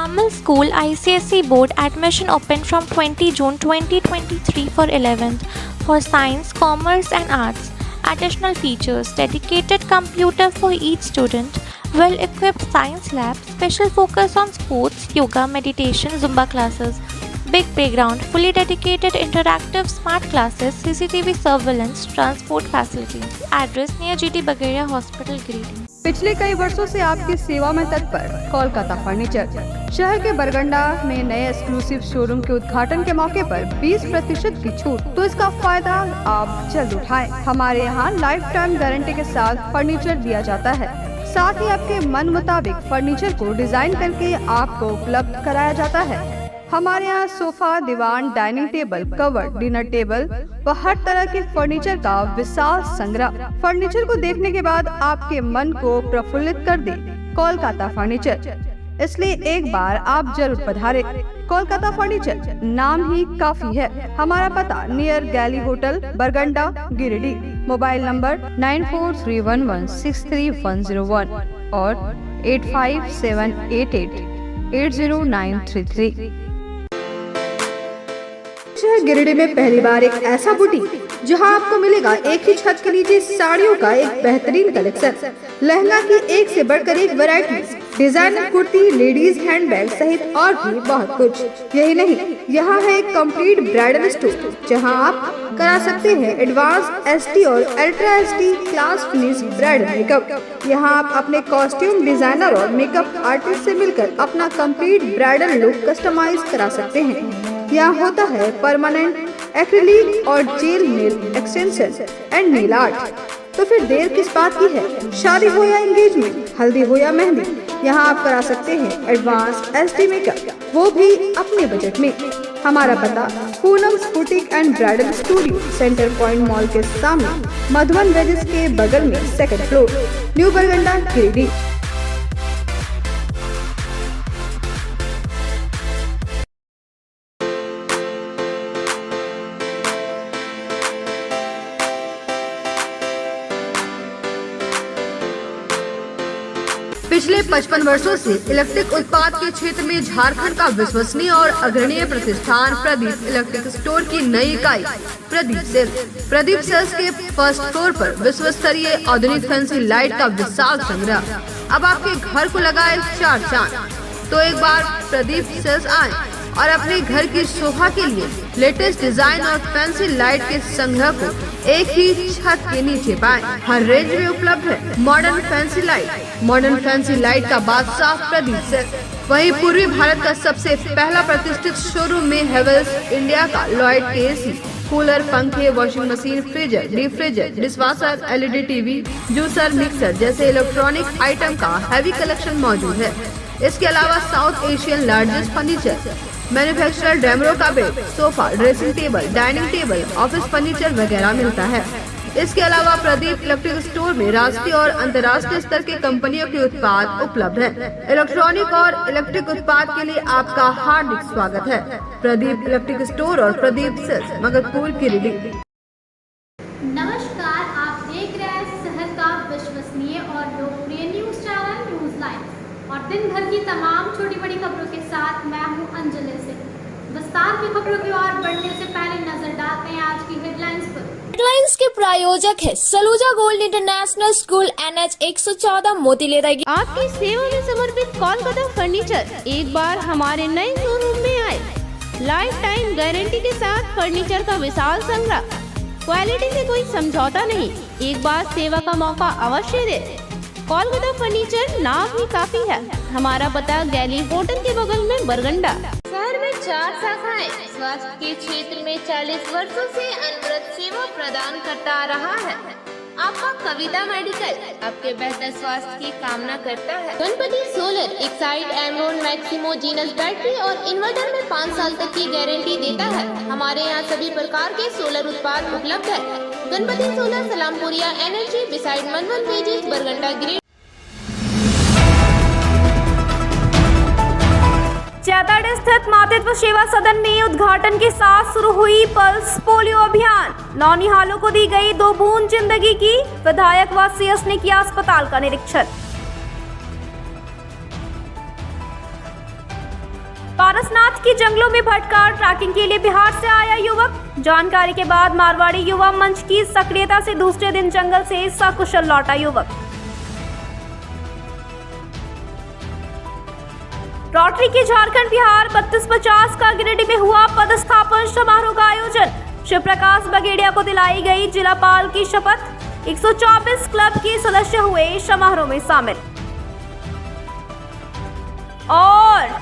Carmel School ICSE Board admission open from 20 June 2023 for 11th for Science, Commerce and Arts. Additional features: dedicated computer for each student, well-equipped science lab, special focus on sports, yoga, meditation, Zumba classes, big playground, fully dedicated interactive smart classes, CCTV surveillance, transport facilities. Address near GT Bagheria Hospital, Giridih. पिछले कई वर्षों से आपकी सेवा में तत्पर Kolkata furniture शहर के बरगंडा में नए एक्सक्लूसिव शोरूम के उद्घाटन के मौके पर 20% की छूट, तो इसका फायदा आप जल्द उठाएं। हमारे यहाँ लाइफ टाइम गारंटी के साथ फर्नीचर दिया जाता है। साथ ही आपके मन मुताबिक फर्नीचर को डिजाइन करके आपको उपलब्ध कराया जाता है। हमारे यहाँ सोफा, दीवान, dining table, cover, dinner table व हर तरह के फर्नीचर का विशाल संग्रह। फर्नीचर को देखने के बाद आपके मन को प्रफुल्लित कर दे कोलकाता फर्नीचर, इसलिए एक बार आप जरूर पधारें। कोलकाता फर्नीचर नाम ही काफी है। हमारा पता नियर गैली होटल, बरगंडा, गिरिडीह। मोबाइल नंबर 9431163101 और 8578880933। शहर गिरिडीह में पहली बार एक ऐसा बुटीक जहां आपको मिलेगा एक ही छत के नीचे साड़ियों का एक बेहतरीन कलेक्शन, लहंगा की एक से बढ़कर एक variety, designer kurti, ladies handbag सहित और भी बहुत कुछ। यही नहीं, यहाँ है एक कंप्लीट ब्राइडल स्टोर जहां आप करा सकते हैं एडवांस एसटी और ultra ST class finish bridal makeup. यहाँ आप अपने कॉस्ट्यूम डिजाइनर और मेकअप आर्टिस्ट से मिलकर अपना कंप्लीट ब्राइडल लुक कस्टमाइज करा सकते हैं। यहाँ होता है परमानेंट एक्रिलिक और jail nail extension and nail art. तो फिर देर किस बात की है? शादी हो या एंगेजमेंट, हल्दी हो या मेहंदी, यहाँ आप करा सकते हैं एडवांस एसडी मेकअप, वो भी अपने बजट में। हमारा पता Poonam's boutique and bridal studio, centre point mall के सामने, मधुबन वेजेस के बगल में, 2nd फ्लोर, न्यू बरगंडा, गिरिडीह। पिछले 55 वर्षों से इलेक्ट्रिक उत्पाद के क्षेत्र में झारखंड का विश्वसनीय और अग्रणीय प्रतिष्ठान प्रदीप इलेक्ट्रिक स्टोर की नई इकाई प्रदीप सेल्स के फर्स्ट फ्लोर पर विश्व स्तरीय आधुनिक फैंसी लाइट का विशाल संग्रह। अब आपके घर को लगाए 4 चांद। तो एक बार प्रदीप सेल्स आए और अपने घर की शोभा के लिए लेटेस्ट डिजाइन और फैंसी लाइट के संग्रह को एक ही छत के नीचे पाएं। हर रेंज में उपलब्ध है मॉडर्न फैंसी लाइट का बादशाह प्रदीप सेल्स। वहीं पूर्वी भारत का सबसे पहला प्रतिष्ठित शोरूम में हेवेल्स इंडिया का लॉयड के एसी, कूलर, पंखे, washing machine, freezer, deep freezer, dishwasher, LED TV, juicer, mixer जैसे इलेक्ट्रॉनिक आइटम का हैवी कलेक्शन मौजूद है। इसके अलावा South Asian largest furniture manufacturer Damro का bed, sofa, dressing table, dining table, office furniture वगैरह मिलता है। इसके अलावा प्रदीप इलेक्ट्रिक स्टोर में राष्ट्रीय और अंतर्राष्ट्रीय स्तर की कंपनियों के उत्पाद उपलब्ध हैं। इलेक्ट्रॉनिक और इलेक्ट्रिक उत्पाद के लिए आपका हार्दिक स्वागत है। प्रदीप इलेक्ट्रिक स्टोर और प्रदीप सेल्स, मगरपुर, गिरिडीह। नमस्कार, आप देख रहे हैं शहर का विश्वसनीय और लोकप्रिय न्यूज चैनल न्यूज लाइव और दिन भर की तमाम छोटी बड़ी खबरों के साथ मैं हूं अंजलि सिंह। विस्तार की खबरों की ओर बढ़ने से पहले नजर डालते हैं आज की हेडलाइंस पर। हेडलाइंस के प्रायोजक है Saluja gold international school, NH 114, मोतीलेरा। आपकी सेवा में समर्पित कोलकाता फर्नीचर एक बार हमारे नए शोरूम में आए। लाइफ टाइम गारंटी के साथ फर्नीचर का विशाल संग्रह, क्वालिटी से कोई समझौता नहीं। एक बार सेवा का मौका अवश्य दे। कोलकाता फर्नीचर नाम ही काफी है। हमारा पता गैली होटल के बगल में, बरगंडा। शहर में 4 शाखाएं। स्वास्थ्य के क्षेत्र में 40 वर्षों से अनवरत सेवा प्रदान करता रहा है। आपका कविता मेडिकल आपके बेहतर स्वास्थ्य की कामना करता है। Ganpati solar Exide Amaron Maximo genus battery और इन्वर्टर में 5 साल तक की गारंटी देता है। हमारे यहाँ सभी प्रकार के सोलर उत्पाद उपलब्ध है। Ganpati solar, Salampuria energy, beside Madhuban वेजेस, बरगंडा, गिरिडीह। जैताडीह स्थित मातृत्व सेवा सदन में उद्घाटन के साथ शुरू हुई पल्स पोलियो अभियान। नौनिहालों को दी गई 2 बूंद जिंदगी की। विधायक व CS ने किया अस्पताल का निरीक्षण। पारसनाथ के जंगलों में भटकर ट्रैकिंग के लिए बिहार से आया युवक। जानकारी के बाद मारवाड़ी युवा मंच की सक्रियता से दूसरे दिन जंगल से सकुशल लौटा युवक। रोटरी के झारखंड बिहार 3250 का गिरिडीह में हुआ पदस्थापन समारोह का आयोजन। शिव प्रकाश बगेड़िया को दिलाई गई जिलापाल की शपथ। 124 क्लब के सदस्य हुए समारोह में शामिल। और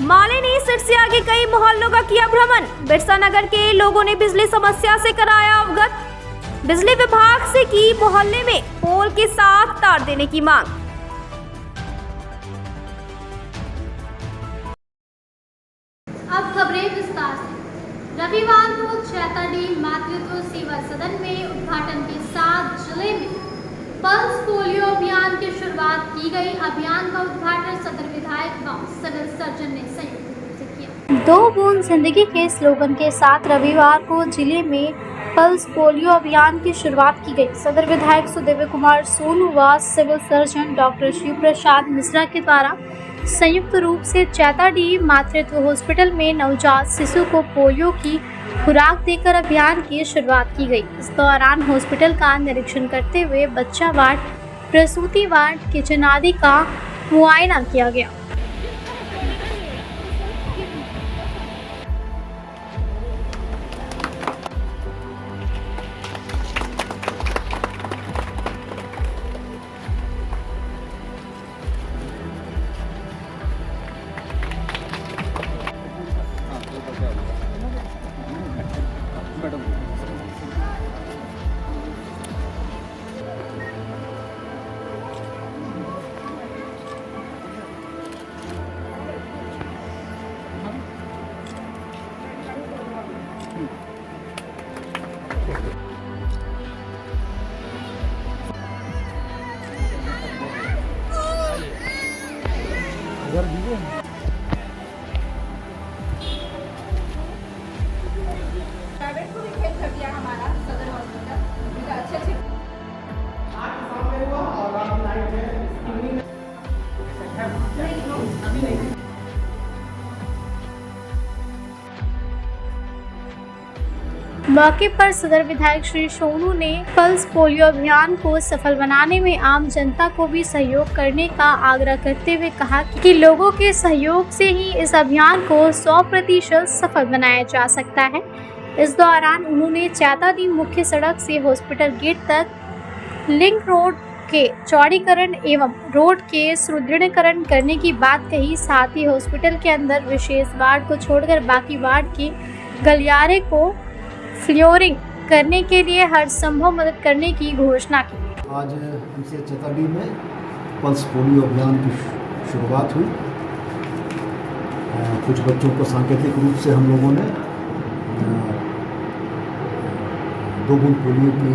माले ने सिट से आगे कई मोहल्लों का किया भ्रमण। बिरसा नगर के लोगों ने बिजली समस्या से कराया अवगत। बिजली विभाग से की मोहल्ले में पोल के साथ तार देने की मांग। अब खबरें विस्तार से। रविवार को चैताडीह मातृत्व सेवा सदन में उद्घाटन के साथ जिले में पल्स पोलियो अभियान की शुरुआत की गई। अभियान का उद्घाटन सदर विधायक व सिविल सर्जन ने संयुक्त रूप से किया। 2 बूंद जिंदगी के स्लोगन के साथ रविवार को जिले में पल्स पोलियो अभियान की शुरुआत की गई। सदर विधायक सुदेव कुमार सोनू व सिविल सर्जन डॉक्टर शिव प्रसाद मिश्रा के द्वारा संयुक्त रूप से चैताडीह मातृत्व हॉस्पिटल में नवजात शिशु को पोलियो की खुराक देकर अभियान की शुरुआत की गई। इस दौरान हॉस्पिटल का निरीक्षण करते हुए बच्चा वार्ड, प्रसूति वार्ड, किचन आदि का मुआयना किया गया। मौके पर सदर विधायक श्री सोनू ने पल्स पोलियो अभियान को सफल बनाने में आम जनता को भी सहयोग करने का आग्रह करते हुए कहा कि लोगों के सहयोग से ही इस अभियान को 100% सफल बनाया जा सकता है। इस दौरान उन्होंने चैताडीह मुख्य सड़क से हॉस्पिटल गेट तक लिंक रोड के चौड़ीकरण एवं रोड के सुदृढ़ीकरण करने की बात कही। साथ ही हॉस्पिटल के अंदर विशेष वार्ड को छोड़कर बाकी वार्ड के गलियारे को फ्लोरिंग करने के लिए हर संभव मदद करने की घोषणा की। आज हमसे चैताडीह में पल्स पोलियो अभियान की शुरुआत हुई। कुछ बच्चों को सांकेतिक रूप से हम लोगों ने 2 बूंद पोलियो की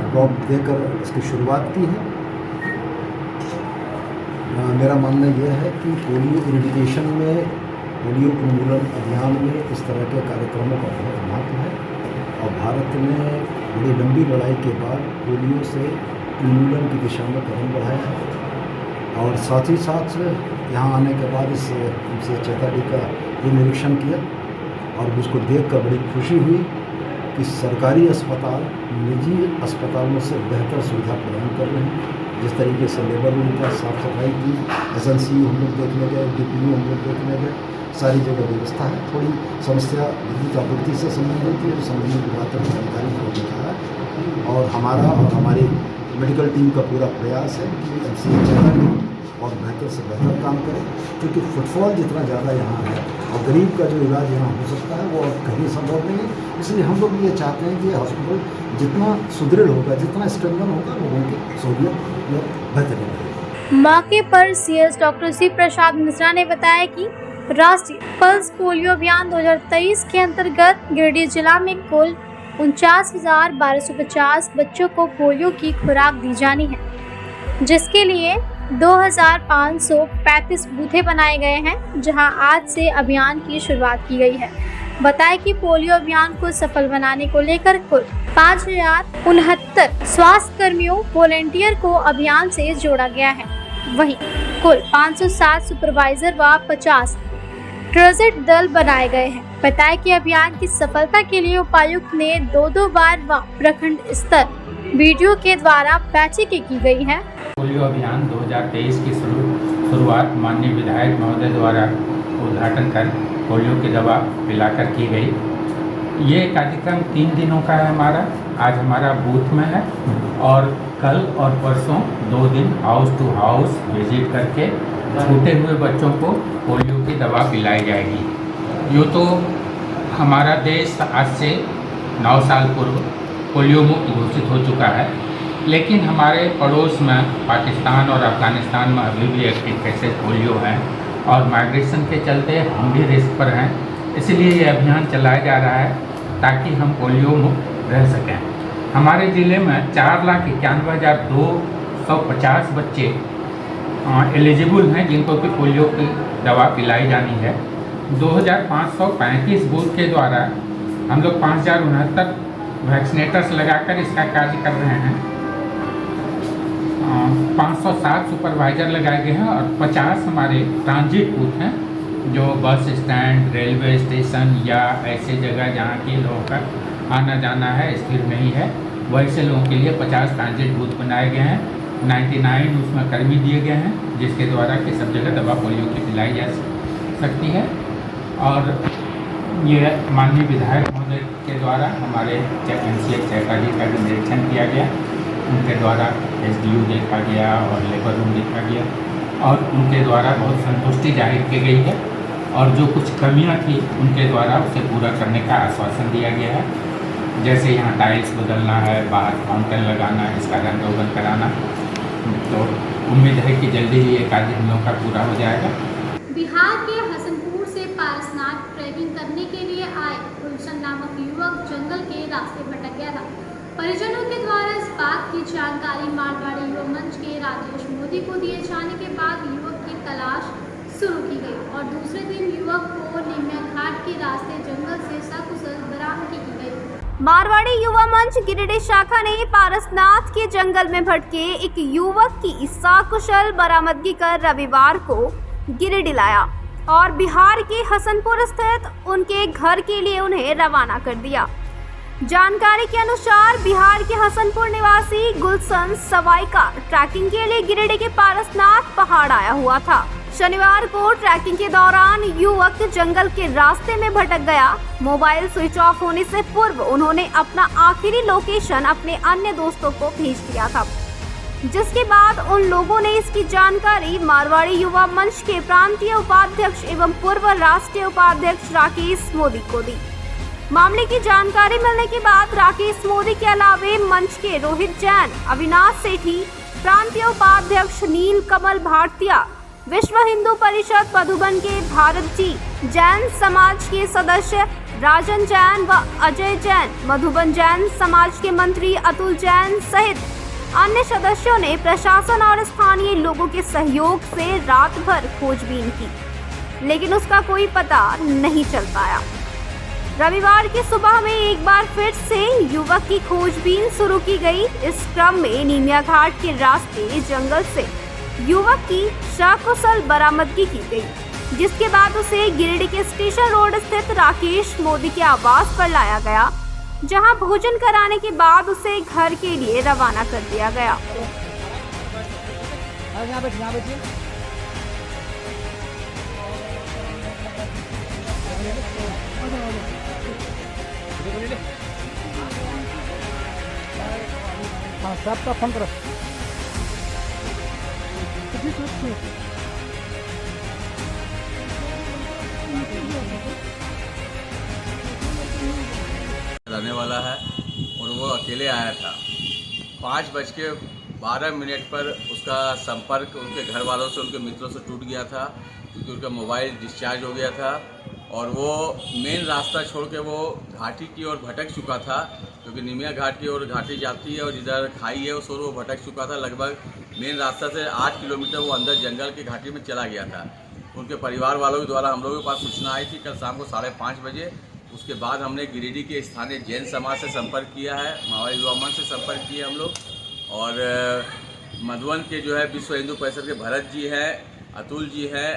ड्रॉप देकर इसकी शुरुआत की है। मेरा मानना यह है कि पोलियो इरेडिकेशन में, पोलियो उन्मूलन अभियान में इस तरह के कार्यक्रमों का बहुत महत्व है और भारत ने बड़ी लंबी लड़ाई के बाद पोलियो से उन्मूलन की दिशा में कदम बढ़ाया है। और साथ ही साथ यहाँ आने के बाद इस हमसे चैताडीह का ये निरीक्षण किया और मुझको देखकर बड़ी खुशी हुई कि सरकारी अस्पताल निजी अस्पतालों से बेहतर सुविधा प्रदान कर रहे हैं। जिस तरीके से लेबर रूम का साफ सफाई की, एसएनसीयू हम लोग देखने गए, डीपीयू हम लोग देखने गए, सारी जगह व्यवस्था है। थोड़ी समस्या विद्युत आपूर्ति से संबंधित थी, तो संबंधित विभाग के अधिकारी को देखा है और हमारा और हमारी मेडिकल टीम का पूरा प्रयास है कि एमसीएच चैताडीह और बेहतर से बेहतर काम करें, क्योंकि फुटफॉल जितना ज़्यादा यहाँ है और गरीब का जो इलाज यहाँ हो सकता है वो कहीं संभव नहीं है। इसलिए हम लोग ये चाहते हैं कि हॉस्पिटल जितना सुदृढ़ होगा, जितना स्ट्रेंथन होगा, लोगों की सहूलियत बेहतर होगी। मौके पर सीएस डॉक्टर शिव प्रसाद मिश्रा ने बताया कि राष्ट्रीय पल्स पोलियो अभियान 2023 के अंतर्गत गिरिडीह जिला में कुल 49,1250 बच्चों को पोलियो की खुराक दी जानी है, जिसके लिए 2,535 बूथे बनाए गए हैं, जहां आज से अभियान की शुरुआत की गई है। बताया कि पोलियो अभियान को सफल बनाने को लेकर कुल 5,069 स्वास्थ्य कर्मियों वॉलेंटियर को अभियान से जोड़ा गया है। वहीं कुल 507 सुपरवाइजर व 50 ट्रजट दल बनाए गए हैं। बताया कि अभियान की सफलता के लिए उपायुक्त ने दो बार व प्रखंड स्तर वीडियो के द्वारा बैठकें की गई हैं। पोलियो अभियान 2023 की शुरुआत माननीय विधायक महोदय द्वारा उद्घाटन कर पोलियो की दवा पिलाकर की गई। ये कार्यक्रम 3 दिनों का है हमारा। आज हमारा बूथ में है और कल और परसों 2 दिन हाउस टू हाउस विजिट करके छूटे हुए बच्चों को पोलियो की दवा पिलाई जाएगी। यूँ तो हमारा देश आज से 9 साल पूर्व पोलियो मुक्त घोषित हो चुका है, लेकिन हमारे पड़ोस में पाकिस्तान और अफ़गानिस्तान में अभी भी एक्टिव केसेस पोलियो हैं और माइग्रेशन के चलते हम भी रिस्क पर हैं। इसलिए ये अभियान चलाया जा रहा है ताकि हम पोलियो मुक्त रह सकें। हमारे ज़िले में 4,91,250 बच्चे एलिजिबल हैं जिनको कि पोलियो की दवा पिलाई जानी है। 2,535 बूथ के द्वारा हम लोग 5,069 वैक्सीनेटर्स लगाकर इसका कार्य कर रहे हैं। 507 सुपरवाइज़र लगाए गए हैं और 50 हमारे ट्रांजिट बूथ हैं जो बस स्टैंड, रेलवे स्टेशन या ऐसे जगह जहाँ की लोगों का आना जाना है स्थिर नहीं है, वैसे लोगों के लिए 50 ट्रांजिट बूथ बनाए गए हैं। 99 उसमें कर्मी दिए गए हैं जिसके द्वारा कि सब जगह दवा पोलियो की पिलाई जा सकती है। और ये माननीय विधायक महोदय के द्वारा हमारे MCH चैकाजी का भी निरीक्षण किया गया, उनके द्वारा SDU देखा गया और लेबर रूम देखा गया और उनके द्वारा बहुत संतुष्टि जाहिर की गई है और जो कुछ कमियां थी उनके द्वारा उसे पूरा करने का आश्वासन दिया गया है। जैसे यहाँ टाइल्स बदलना है, बाहर फाउंटेन लगाना है, इसका रंग रोगन कराना, तो उम्मीद है कि जल्दी ही ये कार्य हम लोग का पूरा हो जाएगा। बिहार के हसनपुर से पारसनाथ ट्रैकिंग करने के लिए आए गुलशन नामक युवक जंगल के रास्ते भटक गया था। परिजनों के द्वारा इस बात की जानकारी मारवाड़ी युवा मंच के राजेश मोदी को दिए जाने के बाद युवक की तलाश शुरू की गई और दूसरे दिन युवक को निमिया घाट के रास्ते जंगल से सकुशल बरामदगी की गई। मारवाड़ी युवा मंच गिरिडीह शाखा ने पारसनाथ के जंगल में भटके एक युवक की सकुशल बरामदगी कर रविवार को गिरिडीह लाया और बिहार के हसनपुर स्थित उनके घर के लिए उन्हें रवाना कर दिया। जानकारी के अनुसार बिहार के हसनपुर निवासी गुलशन सवाई का ट्रैकिंग के लिए गिरिडीह के पारसनाथ पहाड़ आया हुआ था। शनिवार को ट्रैकिंग के दौरान युवक जंगल के रास्ते में भटक गया। मोबाइल स्विच ऑफ होने से पूर्व उन्होंने अपना आखिरी लोकेशन अपने अन्य दोस्तों को भेज दिया था, जिसके बाद उन लोगों ने इसकी जानकारी मारवाड़ी युवा मंच के प्रांतीय उपाध्यक्ष एवं पूर्व राष्ट्रीय उपाध्यक्ष राकेश मोदी को दी। मामले की जानकारी मिलने के बाद राकेश मोदी के अलावे मंच के रोहित जैन, अविनाश सेठी, प्रांतीय उपाध्यक्ष नील कमल भाटिया, विश्व हिंदू परिषद मधुबन के भारत जी, जैन समाज के सदस्य राजन जैन व अजय जैन, मधुबन जैन समाज के मंत्री अतुल जैन सहित अन्य सदस्यों ने प्रशासन और स्थानीय लोगों के सहयोग से रात भर खोजबीन की, लेकिन उसका कोई पता नहीं चल पाया। रविवार की सुबह में एक बार फिर से युवक की खोजबीन शुरू की गई। इस क्रम में निमिया घाट के रास्ते जंगल से युवक की सकुशल बरामदगी की गई, जिसके बाद उसे गिरिडीह के स्टेशन रोड स्थित राकेश मोदी के आवास पर लाया गया, जहां भोजन कराने के बाद उसे घर के लिए रवाना कर दिया गया। सबका फोन करो। रहने वाला है और वो अकेले आया था। 5:12 पर उसका संपर्क उनके घर वालों से, उनके मित्रों से टूट गया था क्योंकि उनका मोबाइल डिस्चार्ज हो गया था और वो मेन रास्ता छोड़ के वो घाटी की ओर भटक चुका था, क्योंकि निमिया घाट की ओर घाटी जाती है और जिधर खाई है उस ओर वो भटक चुका था। लगभग मेन रास्ता से 8 किलोमीटर वो अंदर जंगल की घाटी में चला गया था। उनके परिवार वालों के द्वारा हम लोगों के पास सूचना आई थी कल शाम को 5:30 बजे। उसके बाद हमने गिरिडीह के स्थानीय जैन समाज से संपर्क किया है, मारवाड़ी युवा मंच से संपर्क किए हम लोग, और मधुबन के जो है विश्व हिंदू परिषद के भरत जी हैं, अतुल जी हैं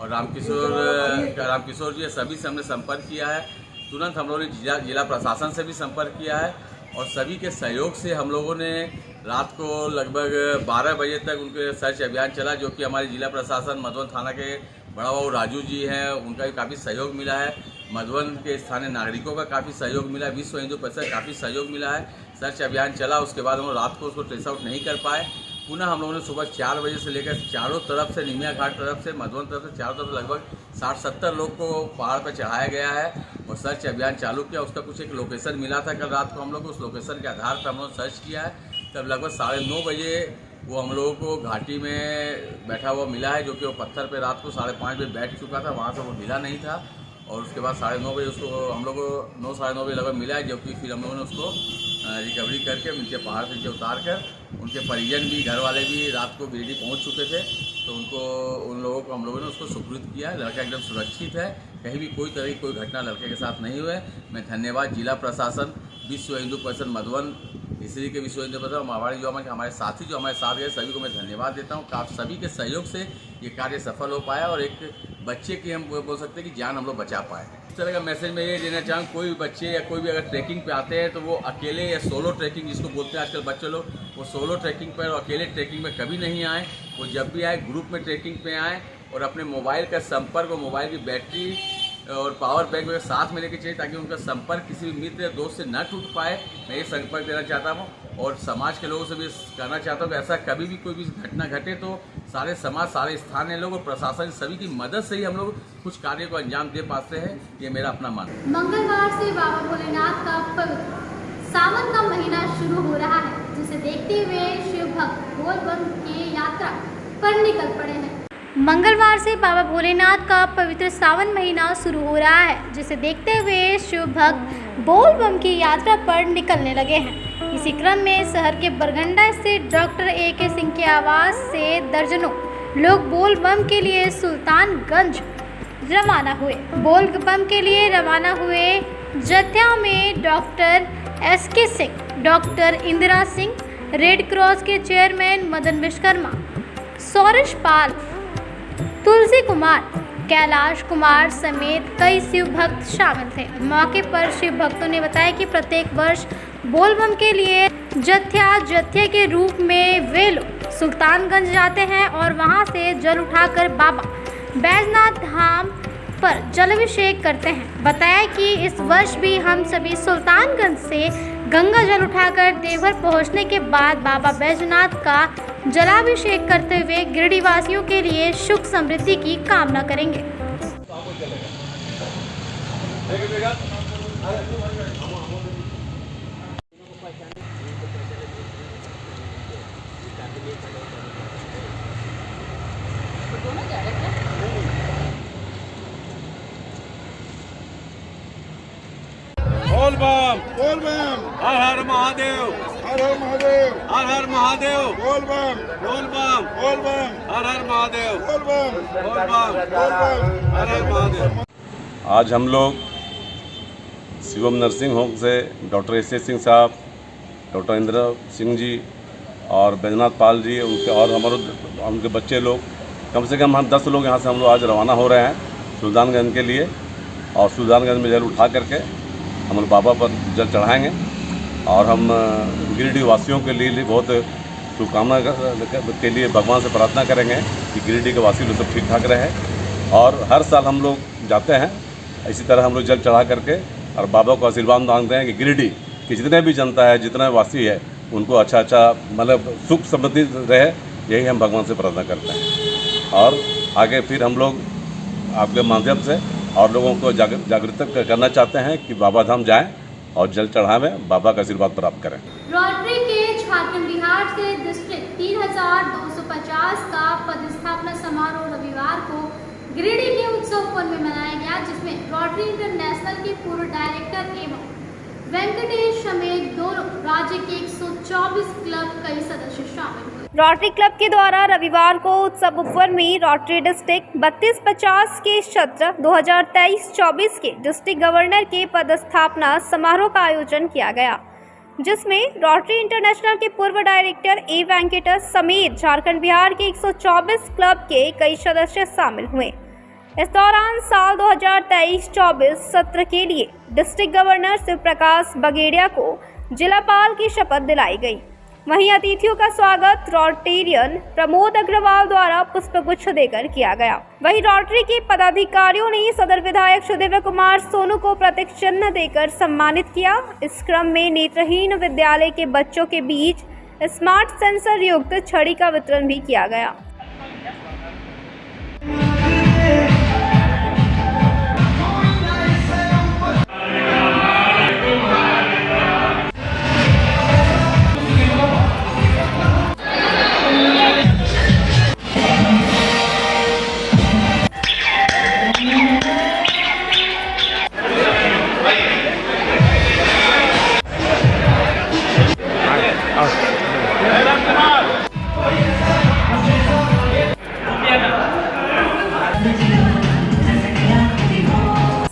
और रामकिशोर जी सभी से हमने संपर्क किया है। तुरंत हम लोगों ने जिला प्रशासन से भी संपर्क किया है और सभी के सहयोग से हम लोगों ने रात को लगभग 12 बजे तक उनके सर्च अभियान चला, जो कि हमारे जिला प्रशासन मधुबन थाना के बड़ा बाबू राजू जी हैं, उनका भी काफ़ी सहयोग मिला है। मधुबन के स्थानीय नागरिकों का काफ़ी सहयोग मिला है, विश्व हिंदू परिषद काफ़ी सहयोग मिला है। सर्च अभियान चला, उसके बाद हम लोग रात को उसको ट्रेस आउट नहीं कर पाए। पुनः हम लोगों ने सुबह 4 बजे से लेकर चारों तरफ से, निमिया घाट तरफ से, मधुबन तरफ से, चारों तरफ लगभग 60-70 लोग को पहाड़ पर चढ़ाया गया है और सर्च अभियान चालू किया। उसका कुछ एक लोकेशन मिला था कल रात को हम लोग को, उस लोकेशन के आधार पर हम लोग सर्च किया है। तब लगभग 9:30 बजे वो हम लोगों को घाटी में बैठा हुआ मिला है, जो कि वो पत्थर पे रात को 5:30 बजे बैठ चुका था, वहाँ से वो मिला नहीं था। और उसके बाद 9:30 बजे उसको हम लोग को 9-9:30 बजे लगभग मिला है, जो कि फिर हम लोगों ने उसको रिकवरी करके नीचे पहाड़ से नीचे उतार कर, उनके परिजन भी, घर वाले भी रात को गिरिडीह पहुंच चुके थे, तो उन लोगों को हम लोगों ने उसको सुपुर्द किया। लड़का एकदम सुरक्षित है, कहीं भी कोई तरह की कोई घटना लड़के के साथ नहीं हुए। मैं धन्यवाद जिला प्रशासन, विश्व हिंदू परिषद मधुबन, इसलिए के विश्व हिंदू परिषद, हमारे साथी जो हमारे साथ गए सभी को मैं धन्यवाद देता हूँ। काफ़ी सभी के सहयोग से ये कार्य सफल हो पाया और एक बच्चे की हम बोल सकते हैं कि जान हम लोग बचा पाए। इस तरह का मैसेज मैं ये देना चाहूँ, कोई भी बच्चे या कोई भी अगर ट्रैकिंग पे आते हैं तो वो अकेले या सोलो ट्रैकिंग जिसको बोलते हैं आजकल बच्चे लोग, वो सोलो ट्रैकिंग पर और अकेले ट्रैकिंग में कभी नहीं आए। वो जब भी आए ग्रुप में ट्रैकिंग पे आए और अपने मोबाइल का संपर्क और मोबाइल की बैटरी और पावर बैंक वगैरह साथ में लेके चाहिए, ताकि उनका संपर्क किसी भी मित्र या दोस्त से न टूट पाए। मैं ये संपर्क देना चाहता हूँ और समाज के लोगों से भी कहना चाहता हूँ कि ऐसा कभी भी कोई भी घटना घटे तो सारे समाज, सारे स्थानीय लोग और प्रशासन सभी की मदद से ही हम लोग कुछ कार्य को अंजाम दे पाते हैं। ये मेरा अपना मानना है। मंगलवार से बाबा भोलेनाथ का पवित्र सावन का महीना शुरू हो रहा है, जिसे देखते हुए शिव भक्त बोल बम की यात्रा पर निकल पड़े हैं। मंगलवार से बाबा भोलेनाथ का पवित्र सावन महीना शुरू हो रहा है, जिसे देखते हुए शिव भक्त बोल बम की यात्रा पर निकलने लगे हैं। इसी क्रम में शहर के बरगंडा स्थित डॉक्टर A.K. सिंह के आवास से दर्जनों लोग बोल बम के लिए सुल्तानगंज रवाना हुए। बोल बम के लिए रवाना हुए जत्था में doctor S.K. Singh, doctor Indira Singh, red cross के चेयरमैन मदन विश्वकर्मा, सौरश पाल, तुलसी कुमार, कैलाश कुमार समेत कई शिव भक्त शामिल थे। मौके पर शिव भक्तों ने बताया कि प्रत्येक वर्ष बोलबम के लिए जत्थे के रूप में वे लोग सुल्तानगंज जाते हैं और वहां से जल उठाकर बाबा बैजनाथ धाम पर जलाभिषेक करते हैं। बताया कि इस वर्ष भी हम सभी सुल्तानगंज से गंगा जल उठाकर देवघर पहुंचने के बाद बाबा बैजनाथ का जलाभिषेक करते हुए गिरिडीह वासियों के लिए सुख समृद्धि की कामना करेंगे। बोल बम, बोल बम, हर हर महादेव, हर हर महादेव, हर हर महादेव, बोल बम, बोल बम, बोल बम, हर हर महादेव, बोल बम, बोल बम, बोल बम, हर हर महादेव। आज हम लोग शिवम नर्सिंग होम से डॉक्टर S.K. सिंह साहब, डॉक्टर इंदिरा सिंह जी और बैजनाथ पाल जी और उनके बच्चे लोग, कम से कम हम 10 लोग यहाँ से हम लोग आज रवाना हो रहे हैं सुल्तानगंज के लिए। और सुल्तानगंज में जल उठा करके हम लोग बाबा पर जल चढ़ाएंगे और हम गिरिडीह वासियों के लिए बहुत शुभकामना के लिए भगवान से प्रार्थना करेंगे कि गिरिडीह के वासी लोग सब ठीक ठाक रहे। और हर साल हम लोग जाते हैं, इसी तरह हम लोग जल चढ़ा करके और बाबा को आशीर्वाद मांगते हैं कि गिरिडीह की जितने भी जनता है, जितने वासी है, उनको अच्छा मतलब सुख समृद्धि रहे। यही हम भगवान से प्रार्थना करते हैं और आगे फिर हम लोग आपके माध्यम से और लोगों को जागृत करना चाहते हैं कि बाबा धाम जाएं और जल चढ़ावें, बाबा का आशीर्वाद प्राप्त करें। रोटरी के झारखंड बिहार से डिस्ट्रिक्ट 3250 का पदस्थापना समारोह रविवार को गिरिडीह के उत्सवपुर में मनाया गया, जिसमें रोटरी इंटरनेशनल के पूर्व डायरेक्टर एवं वेंकटेश समेत दोनों राज्य के 124 क्लब कई सदस्य शामिल हुए। रोटरी क्लब के द्वारा रविवार को उत्सवपुर में रोटरी डिस्ट्रिक्ट 3250 के सत्र 2023-24 के डिस्ट्रिक्ट गवर्नर के पदस्थापना समारोह का आयोजन किया गया, जिसमें रोटरी इंटरनेशनल के पूर्व डायरेक्टर A. वेंकटेश समेत झारखंड बिहार के 124 क्लब के कई सदस्य शामिल हुए। इस दौरान साल 2023-24 सत्र के लिए डिस्ट्रिक्ट गवर्नर शिव प्रकाश बगेड़िया को जिलापाल की शपथ दिलाई गई। वहीं अतिथियों का स्वागत रोटेरियन प्रमोद अग्रवाल द्वारा पुष्पगुच्छ देकर किया गया। वहीं रोटरी के पदाधिकारियों ने सदर विधायक सुदेव कुमार सोनू को प्रतीक चिन्ह देकर सम्मानित किया। इस क्रम में नेत्रहीन विद्यालय के बच्चों के बीच स्मार्ट सेंसर युक्त छड़ी का वितरण भी किया गया।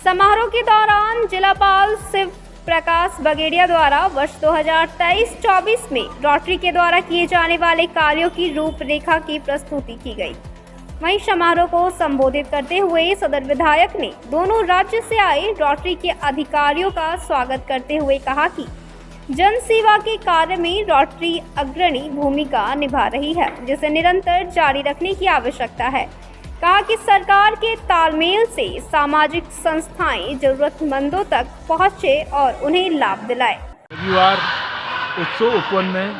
समारोह के दौरान जिलापाल शिव प्रकाश बगेड़िया द्वारा वर्ष 2023-24 में रोटरी के द्वारा किए जाने वाले कार्यों की रूपरेखा की प्रस्तुति की गई। वहीं समारोह को संबोधित करते हुए सदर विधायक ने दोनों राज्य से आए रोटरी के अधिकारियों का स्वागत करते हुए कहा कि जन सेवा के कार्य में रोटरी अग्रणी भूमिका निभा रही है, जिसे निरंतर जारी रखने की आवश्यकता है। कहा कि सरकार के तालमेल से सामाजिक संस्थाएं जरूरतमंदों तक पहुंचे और उन्हें लाभ दिलाए। रविवार 151 में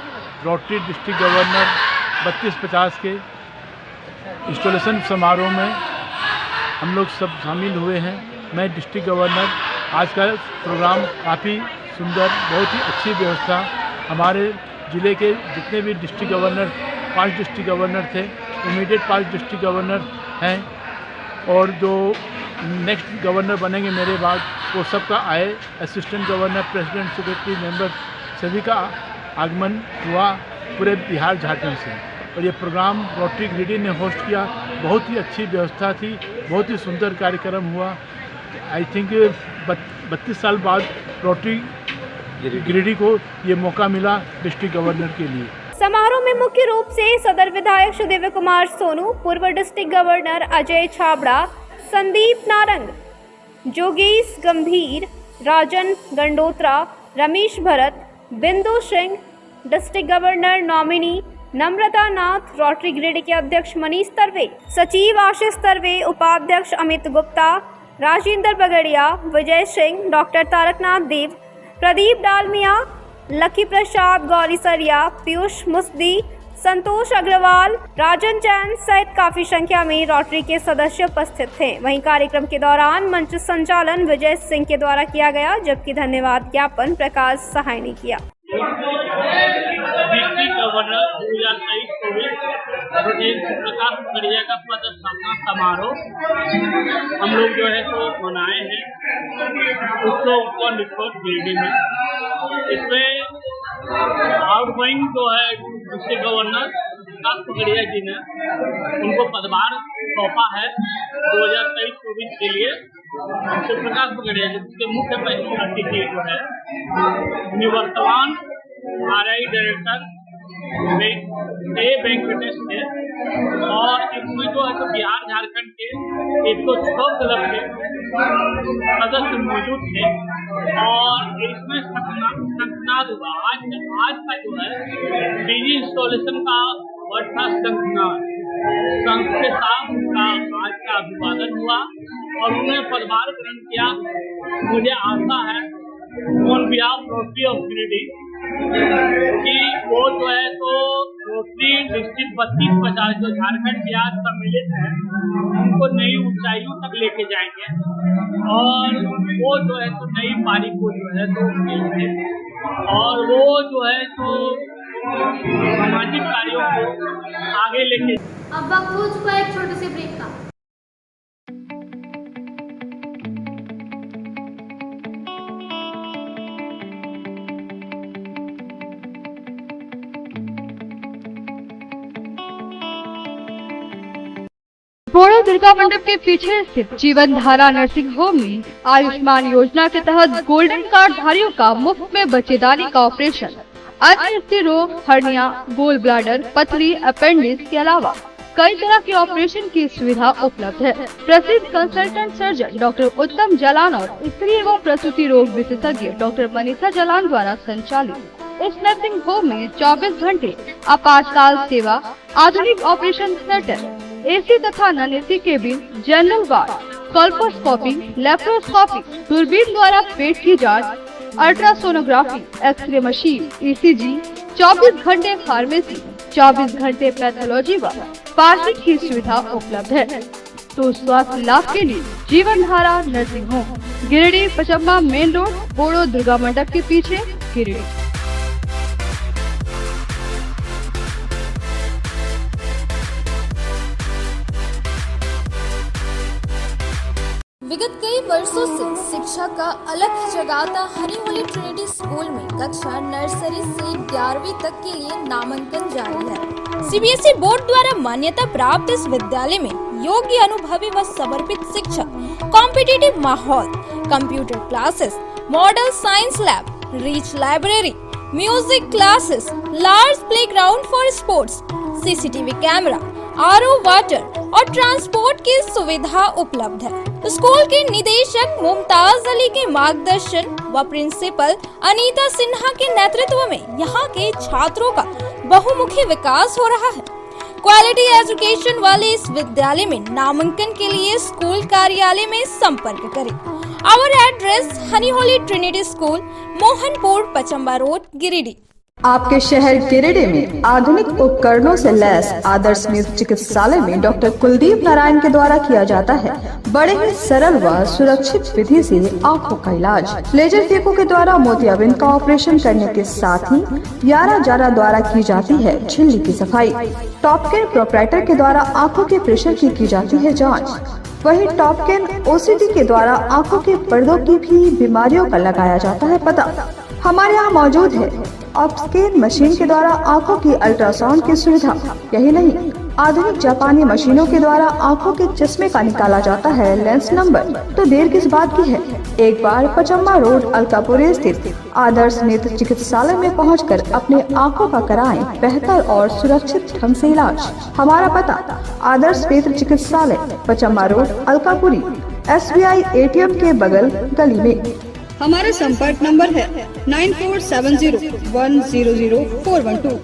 रोटरी डिस्ट्रिक्ट गवर्नर 3250 के इंस्टॉलेशन समारोह में हम लोग सब शामिल हुए हैं। मैं डिस्ट्रिक्ट गवर्नर, आज का प्रोग्राम काफ़ी सुंदर, बहुत ही अच्छी व्यवस्था। हमारे ज़िले के जितने भी डिस्ट्रिक्ट गवर्नर, 5 डिस्ट्रिक्ट गवर्नर थे, इमीडिएट 5 डिस्ट्रिक्ट गवर्नर हैं और जो नेक्स्ट गवर्नर बनेंगे मेरे बाद वो सबका आए। Assistant governor, president, secretary, member सभी का आगमन हुआ पूरे बिहार झारखंड से। और ये प्रोग्राम रोटरी गिरिडीह ने होस्ट किया। बहुत ही अच्छी व्यवस्था थी, बहुत ही सुंदर कार्यक्रम हुआ। आई थिंक 32 साल बाद रोटरी गिरिडीह को ये मौका मिला डिस्ट्रिक्ट गवर्नर के लिए। समारोह में मुख्य रूप से सदर विधायक सुदेव कुमार सोनू, पूर्व डिस्ट्रिक्ट गवर्नर अजय छाबड़ा, संदीप नारंग, जोगेश गंभीर, राजन गंडोत्रा, रमेश भरत, बिंदु सिंह, डिस्ट्रिक्ट गवर्नर नॉमिनी नम्रता नाथ, रोटरी गिरिडीह के अध्यक्ष मनीष तरवे, सचिव आशीष तरवे, उपाध्यक्ष अमित गुप्ता, राजेंद्र बगड़िया, विजय सिंह, डॉक्टर तारकनाथ देव, प्रदीप डालमिया, लकी प्रसाद, गौरी सरिया, पीयूष मुस्दी, संतोष अग्रवाल, राजन जैन सहित काफी संख्या में रोटरी के सदस्य उपस्थित थे। वहीं कार्यक्रम के दौरान मंच संचालन विजय सिंह के द्वारा किया गया, जबकि धन्यवाद ज्ञापन प्रकाश सहाय ने किया। गवर्नर 2023-24 प्रकाश बगड़िया का पदस्थापना समारोह हम लोग जो है तो मनाए हैं गिरिडीह में। इसमें आउटगोइंग जो है डिस्ट्रिक्ट गवर्नर प्रकाश बगड़िया जी ने उनको पदभार सौंपा है 2023-24 के लिए। शिव प्रकाश बगड़िया जी के मुख्य अतिथि जो है निवर्तमान RI डायरेक्टर वेंकटेश थे और इसमें जो है तो बिहार झारखंड के 106 क्लब के सदस्य मौजूद थे और इसमें शंखनाद हुआ। आज का जो है बिजली इंस्टॉलेशन का वर्ड था शंखनाद। शंख के साथ उनका आज का अभिवादन हुआ और उन्होंने पदभार ग्रहण किया। मुझे आशा है on behalf rotary of Giridih कि वो जो है तो रोटरी डिस्ट्रिक्ट 3250 जो झारखंड बिहार सम्मिलित है उनको नई ऊंचाइयों तक लेके जाएंगे और वो जो है तो नई पारी को जो है तो खेलेंगे और वो जो है तो सामाजिक कार्यों को आगे लेके। अब वक्त हो चुका है एक छोटे से ब्रेक का। बोड़ा दुर्गा मंडप के पीछे स्थित जीवन धारा नर्सिंग होम में आयुष्मान योजना के तहत गोल्डन कार्ड धारियों का मुफ्त में बच्चेदानी का ऑपरेशन, अन्य रोग, हर्निया, गोल ब्लाडर, पथरी, अपेंडिक्स के अलावा कई तरह के ऑपरेशन की सुविधा उपलब्ध है। प्रसिद्ध कंसल्टेंट सर्जन डॉक्टर उत्तम जालान और स्त्री एवं प्रसूति रोग विशेषज्ञ डॉक्टर मनीषा जालान द्वारा संचालित इस नर्सिंग होम में 24 घंटे आपातकाल सेवा, आधुनिक ऑपरेशन थिएटर, एसी तथा non AC cabin, general ward, colposcopy, laparoscopy, दूरबीन द्वारा पेट की जांच, अल्ट्रासोनोग्राफी, एक्सरे मशीन, ईसीजी, 24 घंटे फार्मेसी, 24 घंटे पैथोलॉजी व पार्किंग की सुविधा उपलब्ध है। तो स्वास्थ्य लाभ के लिए Jeevan Dhara nursing home, Giridih Pachamba main road, Bodo Durga Mandap के पीछे, गिरिडीह। विगत कई वर्षों से शिक्षा का अलग जगाता हनी होली ट्रिनिटी स्कूल में कक्षा नर्सरी से 11वीं तक के लिए नामांकन जारी है। सीबीएसई बोर्ड द्वारा मान्यता प्राप्त इस विद्यालय में योग्य, अनुभवी व समर्पित शिक्षक, कॉम्पिटिटिव माहौल, computer classes, model science lab, rich library, music classes, large playground for sports, CCTV camera, RO water और ट्रांसपोर्ट की सुविधा उपलब्ध है। स्कूल के निदेशक मुमताज अली के मार्गदर्शन व प्रिंसिपल अनीता सिन्हा के नेतृत्व में यहाँ के छात्रों का बहुमुखी विकास हो रहा है। क्वालिटी एजुकेशन वाले इस विद्यालय में नामांकन के लिए स्कूल कार्यालय में संपर्क करें। Our address Honey Holy Trinity School, Mohanpur, Pachamba road, Giridih. आपके शहर गिरिडीह में आधुनिक उपकरणों से लैस आदर्श नेत्र चिकित्सालय में डॉक्टर कुलदीप नारायण के द्वारा किया जाता है बड़े ही सरल व सुरक्षित विधि से आंखों का इलाज। लेजर फेको के द्वारा मोतियाबिंद का ऑपरेशन करने के साथ ही यारा जारा द्वारा की जाती है झिल्ली की सफाई। टॉप केयर प्रोपराइटर के द्वारा आंखों के प्रेशर की जाती है जाँच। वही टॉप केयर ओसीडी के द्वारा आंखों के पर्दों की भी बीमारियों का लगाया जाता है पता। हमारे यहाँ मौजूद है ऑप्स्केन मशीन के द्वारा आंखों की अल्ट्रासाउंड की सुविधा। यही नहीं, आधुनिक जापानी मशीनों के द्वारा आंखों के चश्मे का निकाला जाता है लेंस नंबर। तो देर किस बात की है, एक बार पचम्बा रोड अलकापुरी स्थित आदर्श नेत्र चिकित्सालय में पहुंचकर अपने आंखों का कराएं बेहतर और सुरक्षित ढंग से इलाज। हमारा पता आदर्श नेत्र चिकित्सालय, Pachamba road Alkapuri, SBI ATM के बगल गली में। हमारा संपर्क नंबर है 9470100412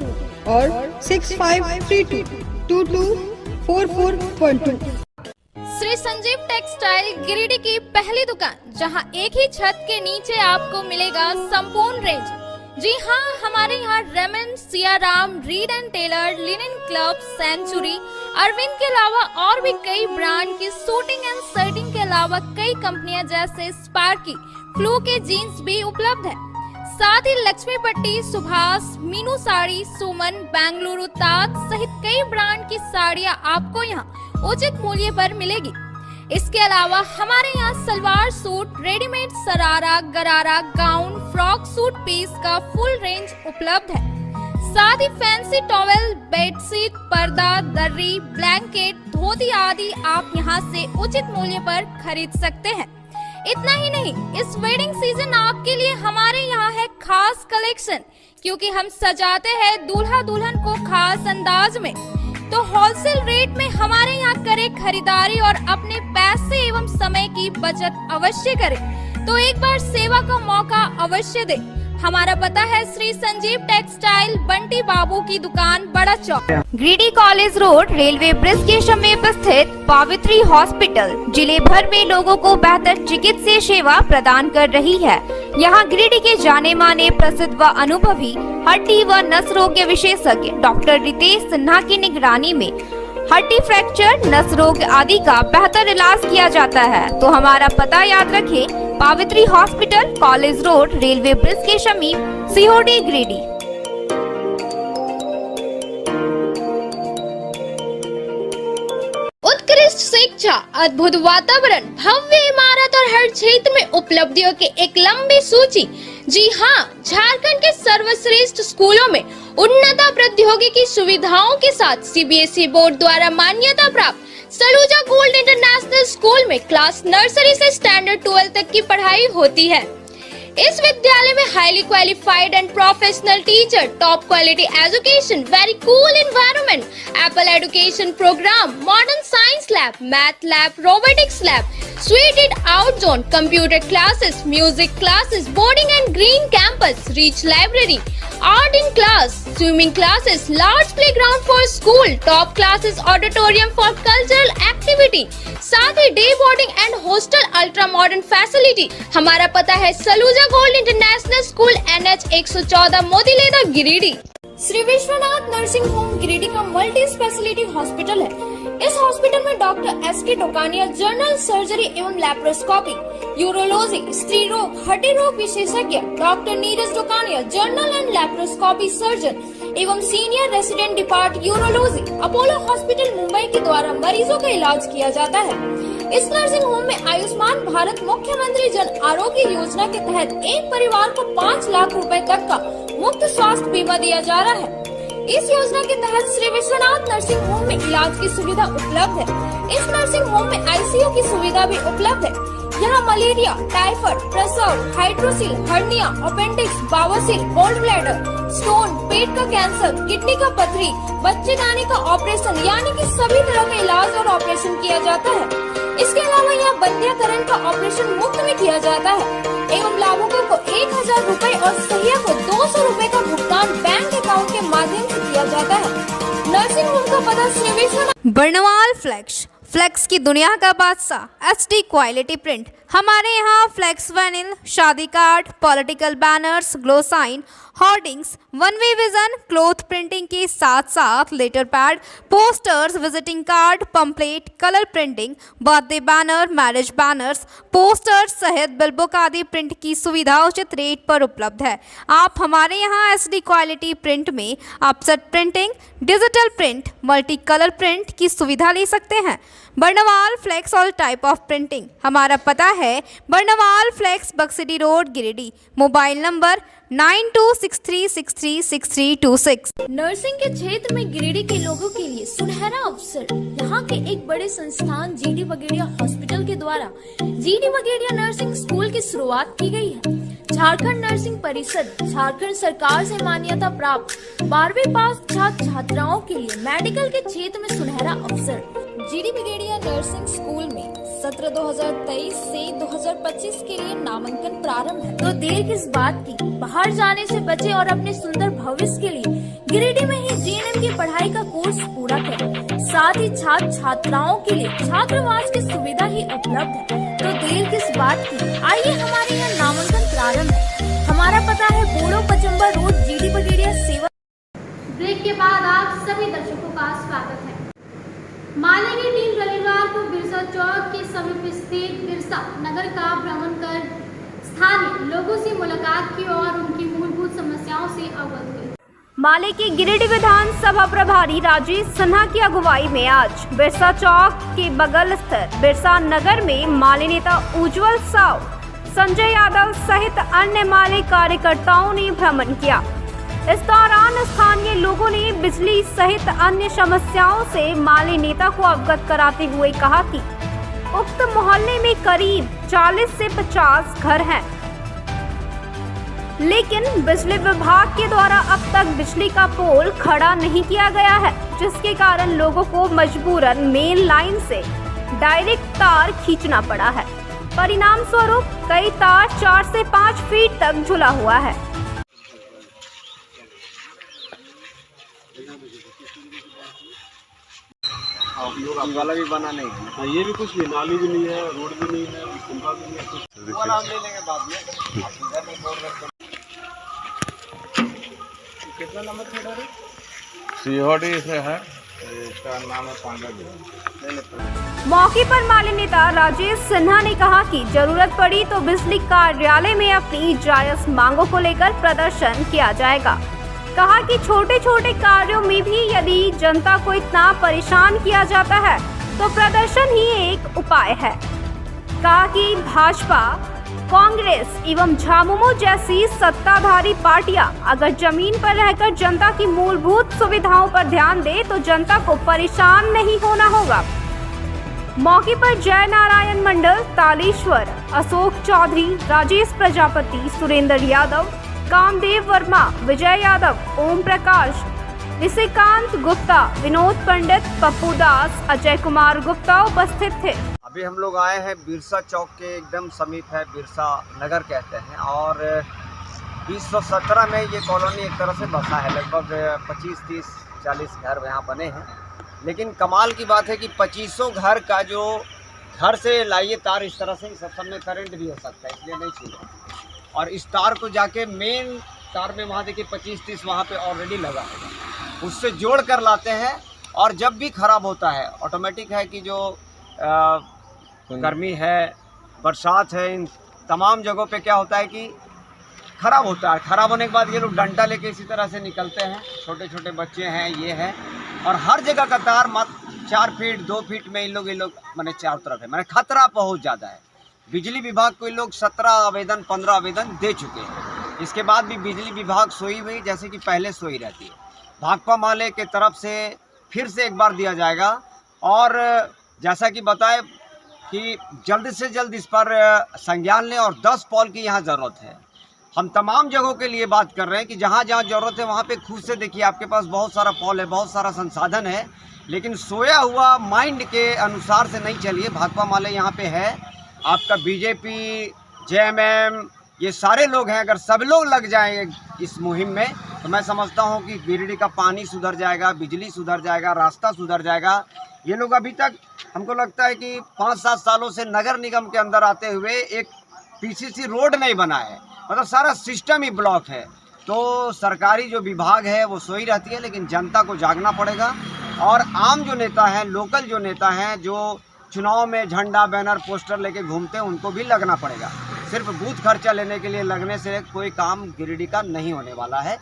और 6532224412। श्री संजीव टेक्सटाइल गिरिडीह की पहली दुकान, जहां एक ही छत के नीचे आपको मिलेगा संपूर्ण रेंज। जी हाँ, हमारे यहाँ Raymond, Siyaram, Reid and Taylor, Linen Club, Century, Arvind के अलावा और भी कई ब्रांड की सूटिंग एंड शर्टिंग के अलावा कई कंपनियां जैसे स्पार्की, फ्लू के जीन्स भी उपलब्ध है। साथ ही लक्ष्मी पट्टी, सुभाष, मीनू साड़ी, सुमन, बेंगलुरु ताज सहित कई ब्रांड की साड़ियां आपको यहाँ उचित मूल्य पर मिलेगी। इसके अलावा हमारे यहाँ सलवार सूट, रेडीमेड सरारा, गरारा, गाउन, फ्रॉक सूट पीस का फुल रेंज उपलब्ध है। साथ ही फैंसी टॉवेल, बेडशीट, पर्दा, दर्री, ब्लैंकेट, धोती आदि आप यहाँ से उचित मूल्य पर खरीद सकते हैं। इतना ही नहीं, इस वेडिंग सीजन आपके लिए हमारे यहाँ है खास कलेक्शन, क्योंकि हम सजाते हैं दूल्हा दुल्हन को खास अंदाज में। तो होलसेल रेट में हमारे यहाँ करें खरीदारी और अपने पैसे एवं समय की बचत अवश्य करें। तो एक बार सेवा का मौका अवश्य दें। हमारा पता है श्री संजीव टेक्सटाइल, बंटी बाबू की दुकान, Bada Chowk, Giridih college road, railway bridge के समीप स्थित पावित्री हॉस्पिटल जिले भर में लोगों को बेहतर चिकित्सीय सेवा प्रदान कर रही है। यहाँ गिरिडीह के जाने माने, प्रसिद्ध व अनुभवी हड्डी व नस रोग के विशेषज्ञ डॉक्टर रितेश सिन्हा की निगरानी में हड्डी फ्रैक्चर, नस रोग आदि का बेहतर इलाज किया जाता है। तो हमारा पता याद रखें, Pavitri hospital, college road, railway bridge के समीप, सीओडी, गिरिडीह। उत्कृष्ट शिक्षा, अद्भुत वातावरण, भव्य इमारत और हर क्षेत्र में उपलब्धियों की एक लंबी सूची। जी हाँ, झारखंड के सर्वश्रेष्ठ स्कूलों में उन्नत प्रौद्योगिकी सुविधाओं के साथ सीबीएसई बोर्ड द्वारा मान्यता प्राप्त सलूजा गोल्ड इंटरनेशनल स्कूल में क्लास नर्सरी से स्टैंडर्ड 12 तक की पढ़ाई होती है। इस विद्यालय में highly qualified and professional teacher, top quality education, very cool environment, apple education programme, modern science lab, math lab, robotics lab, suited out zone, computer classes, music classes, boarding and green campus, rich library, art in class, swimming classes, large playground for school, top classes, auditorium for cultural activity, साथ ही day boarding and hostel ultra modern facility. हमारा पता है Saluja gold international school, NH 114, Motileda, Giridih. Shri Vishwanath nursing home Giridih का multi speciality hospital है। इस hospital में doctor SK Tokania general surgery एवं लैप्रोस्कोपी, यूरोलॉजी, स्त्री रोग, हड्डी रोग विशेषज्ञ, doctor Neeraj Tokania general and laparoscopy surgeon एवं senior resident depart urology, Apollo hospital Mumbai के द्वारा मरीजों का इलाज किया जाता है। इस नर्सिंग होम में आयुष्मान भारत मुख्यमंत्री जन आरोग्य योजना के तहत एक परिवार को 5 लाख रुपए तक का मुफ्त स्वास्थ्य बीमा दिया जा रहा है। इस योजना के तहत श्री विश्वनाथ नर्सिंग होम में इलाज की सुविधा उपलब्ध है। इस नर्सिंग होम में ICU की सुविधा भी उपलब्ध है। यहाँ मलेरिया, टाइफाइड, प्रसव, हाइड्रोसिल, हर्निया, अपेंडिक्स, बावसील, गोल्ड ब्लैडर, स्टोन, पेट का कैंसर, किडनी का पथरी, बच्चेदानी का ऑपरेशन यानी कि सभी तरह का इलाज और ऑपरेशन किया जाता है। इसके अलावा यहाँ बंध्याकरण का ऑपरेशन मुफ्त में किया जाता है एवं लाभुकों को 1000 रुपए और सहिया को 200 रुपए का भुगतान बैंक अकाउंट के माध्यम से किया जाता है। नर्सिंग होम का पता श्री विश्वनाथ। बर्नवाल फ्लेक्स की दुनिया का बादशाह, HD क्वालिटी प्रिंट। हमारे यहाँ फ्लेक्स वैनिल, शादी card, political banners, glow sign, hoardings, one way vision, cloth printing के साथ साथ letter pad, posters, visiting card, pamphlet, colour printing, birthday banner, marriage banners, posters सहित बिल बुक आदि print की सुविधा उचित रेट पर उपलब्ध है। आप हमारे यहाँ SD क्वालिटी प्रिंट में offset printing, digital print, multi colour print की सुविधा ले सकते हैं। Barnwal flex all type of printing. हमारा पता है Barnwal flex, Baksidi road, Giridih. Mobile number 9263636326। Nursing के क्षेत्र में गिरिडीह के लोगों के लिए सुनहरा अवसर। यहाँ के एक बड़े संस्थान GD बगेड़िया हॉस्पिटल के द्वारा GD बगेड़िया नर्सिंग स्कूल की शुरुआत की गई है। झारखंड नर्सिंग परिषद झारखंड सरकार से मान्यता प्राप्त 12वीं पास छात्र छात्राओं के लिए मेडिकल के क्षेत्र में सुनहरा अवसर। GD बगेड़िया नर्सिंग स्कूल में सत्र 2023 से 2025 के लिए नामांकन प्रारंभ है। तो देर किस बात की, बाहर जाने से बचे और अपने सुंदर भविष्य के लिए गिरिडीह में ही GNM की पढ़ाई का कोर्स पूरा करें। साथ ही छात्र छात्राओं के लिए छात्रावास की सुविधा ही उपलब्ध है। तो देर किस बात की, आइए हमारे यहाँ नामांकन प्रारंभ है। हमारा पता है बोड़ो पचम्बा रोड, GD बगेड़िया सेवा। ब्रेक के बाद आप सभी दर्शकों का स्वागत है। माले की टीम रविवार को बिरसा चौक के समीप स्थित बिरसा नगर का भ्रमण कर स्थानीय लोगों से मुलाकात की और उनकी मूलभूत समस्याओं से अवगत हुई। माले की गिरिडीह विधानसभा प्रभारी राजेश सिन्हा की अगुवाई में आज बिरसा चौक के बगल स्थित बिरसा नगर में माले नेता उज्जवल साव, संजय यादव सहित अन्य माले कार्यकर्ताओं ने भ्रमण किया। इस दौरान स्थानीय लोगों ने बिजली सहित अन्य समस्याओं से माले नेता को अवगत कराते हुए कहा कि उक्त मोहल्ले में करीब 40 से 50 घर हैं, लेकिन बिजली विभाग के द्वारा अब तक बिजली का पोल खड़ा नहीं किया गया है, जिसके कारण लोगों को मजबूरन मेन लाइन से डायरेक्ट तार खींचना पड़ा है। परिणाम स्वरूप कई तार 4 से 5 फीट तक झुला हुआ है। वाला भी बना नहीं है, ये भी कुछ नहीं, नाली भी नहीं है, रोड भी नहीं है, कुंभा भी नहीं है, कुछ वो नाम ले लेंगे बाद में। कितना नंबर खेड़ा रे? सीहोडी से है, इसका नाम है पांडा। मौके पर माले नेता राजेश सिन्हा ने कहा कि जरूरत पड़ी तो बिजली कार्यालय में अपनी जायज मांगों को लेकर प्रदर्शन किया जाएगा। कहा कि छोटे छोटे कार्यों में भी यदि जनता को इतना परेशान किया जाता है तो प्रदर्शन ही एक उपाय है। कहा कि भाजपा, कांग्रेस एवं झामुमो जैसी सत्ताधारी पार्टियां अगर जमीन पर रहकर जनता की मूलभूत सुविधाओं पर ध्यान दे तो जनता को परेशान नहीं होना होगा। मौके पर जय नारायण मंडल, तालेश्वर, अशोक चौधरी, राजेश प्रजापति, सुरेंद्र यादव, कामदेव वर्मा, विजय यादव, ओम प्रकाश, निशिकांत गुप्ता, विनोद पंडित, पप्पू दास, अजय कुमार गुप्ता उपस्थित थे। अभी हम लोग आए हैं बिरसा चौक के एकदम समीप है, बिरसा नगर कहते हैं, और 2017 में ये कॉलोनी एक तरह से बसा है। लगभग 25, 30, 40 घर यहाँ बने हैं। लेकिन कमाल की बात है कि 2500 घर का जो घर से लाइए तार इस तरह से सब में करंट भी हो सकता है, इसलिए नहीं छूटा। और इस तार को जाके मेन तार में वहाँ देखिए 25-30 वहाँ पे ऑलरेडी लगा है, उससे जोड़ कर लाते हैं। और जब भी ख़राब होता है, ऑटोमेटिक है कि जो गर्मी है, बरसात है, इन तमाम जगहों पे क्या होता है कि ख़राब होता है। ख़राब होने के बाद ये लोग डंडा लेके इसी तरह से निकलते हैं। छोटे छोटे बच्चे हैं, ये हैं, और हर जगह का तार मत 4 फीट 2 फीट में इन लोग मैंने चारों तरफ है, मैंने खतरा बहुत ज़्यादा है। बिजली विभाग को इन लोग 17 आवेदन 15 आवेदन दे चुके हैं। इसके बाद भी बिजली विभाग सोई हुई जैसे कि पहले सोई रहती है। भाकपा माले के तरफ से फिर से एक बार दिया जाएगा, और जैसा कि बताए कि जल्द से जल्द इस पर संज्ञान लें, और 10 पोल की यहाँ ज़रूरत है। हम तमाम जगहों के लिए बात कर रहे हैं कि जहाँ जहाँ ज़रूरत है वहाँ पे खुद से देखिए, आपके पास बहुत सारा पोल है, बहुत सारा संसाधन है, लेकिन सोया हुआ माइंड के अनुसार से नहीं चलिए। भाकपा माले यहाँ पे है, आपका बीजेपी, जेएमएम, ये सारे लोग हैं। अगर सब लोग लग जाएं इस मुहिम में तो मैं समझता हूँ कि गिरिडीह का पानी सुधर जाएगा, बिजली सुधर जाएगा, रास्ता सुधर जाएगा। ये लोग अभी तक हमको लगता है कि 5-7 सालों से नगर निगम के अंदर आते हुए एक पीसीसी रोड नहीं बना है, मतलब सारा सिस्टम ही ब्लॉक है। तो सरकारी जो विभाग है वो सोई रहती है, लेकिन जनता को जागना पड़ेगा। और आम जो नेता हैं, लोकल जो नेता हैं, जो चुनाव में झंडा, बैनर, पोस्टर लेके घूमते हैं, उनको भी लगना पड़ेगा। सिर्फ बूथ खर्चा लेने के लिए लगने से कोई काम गिरिडीह का नहीं होने वाला है।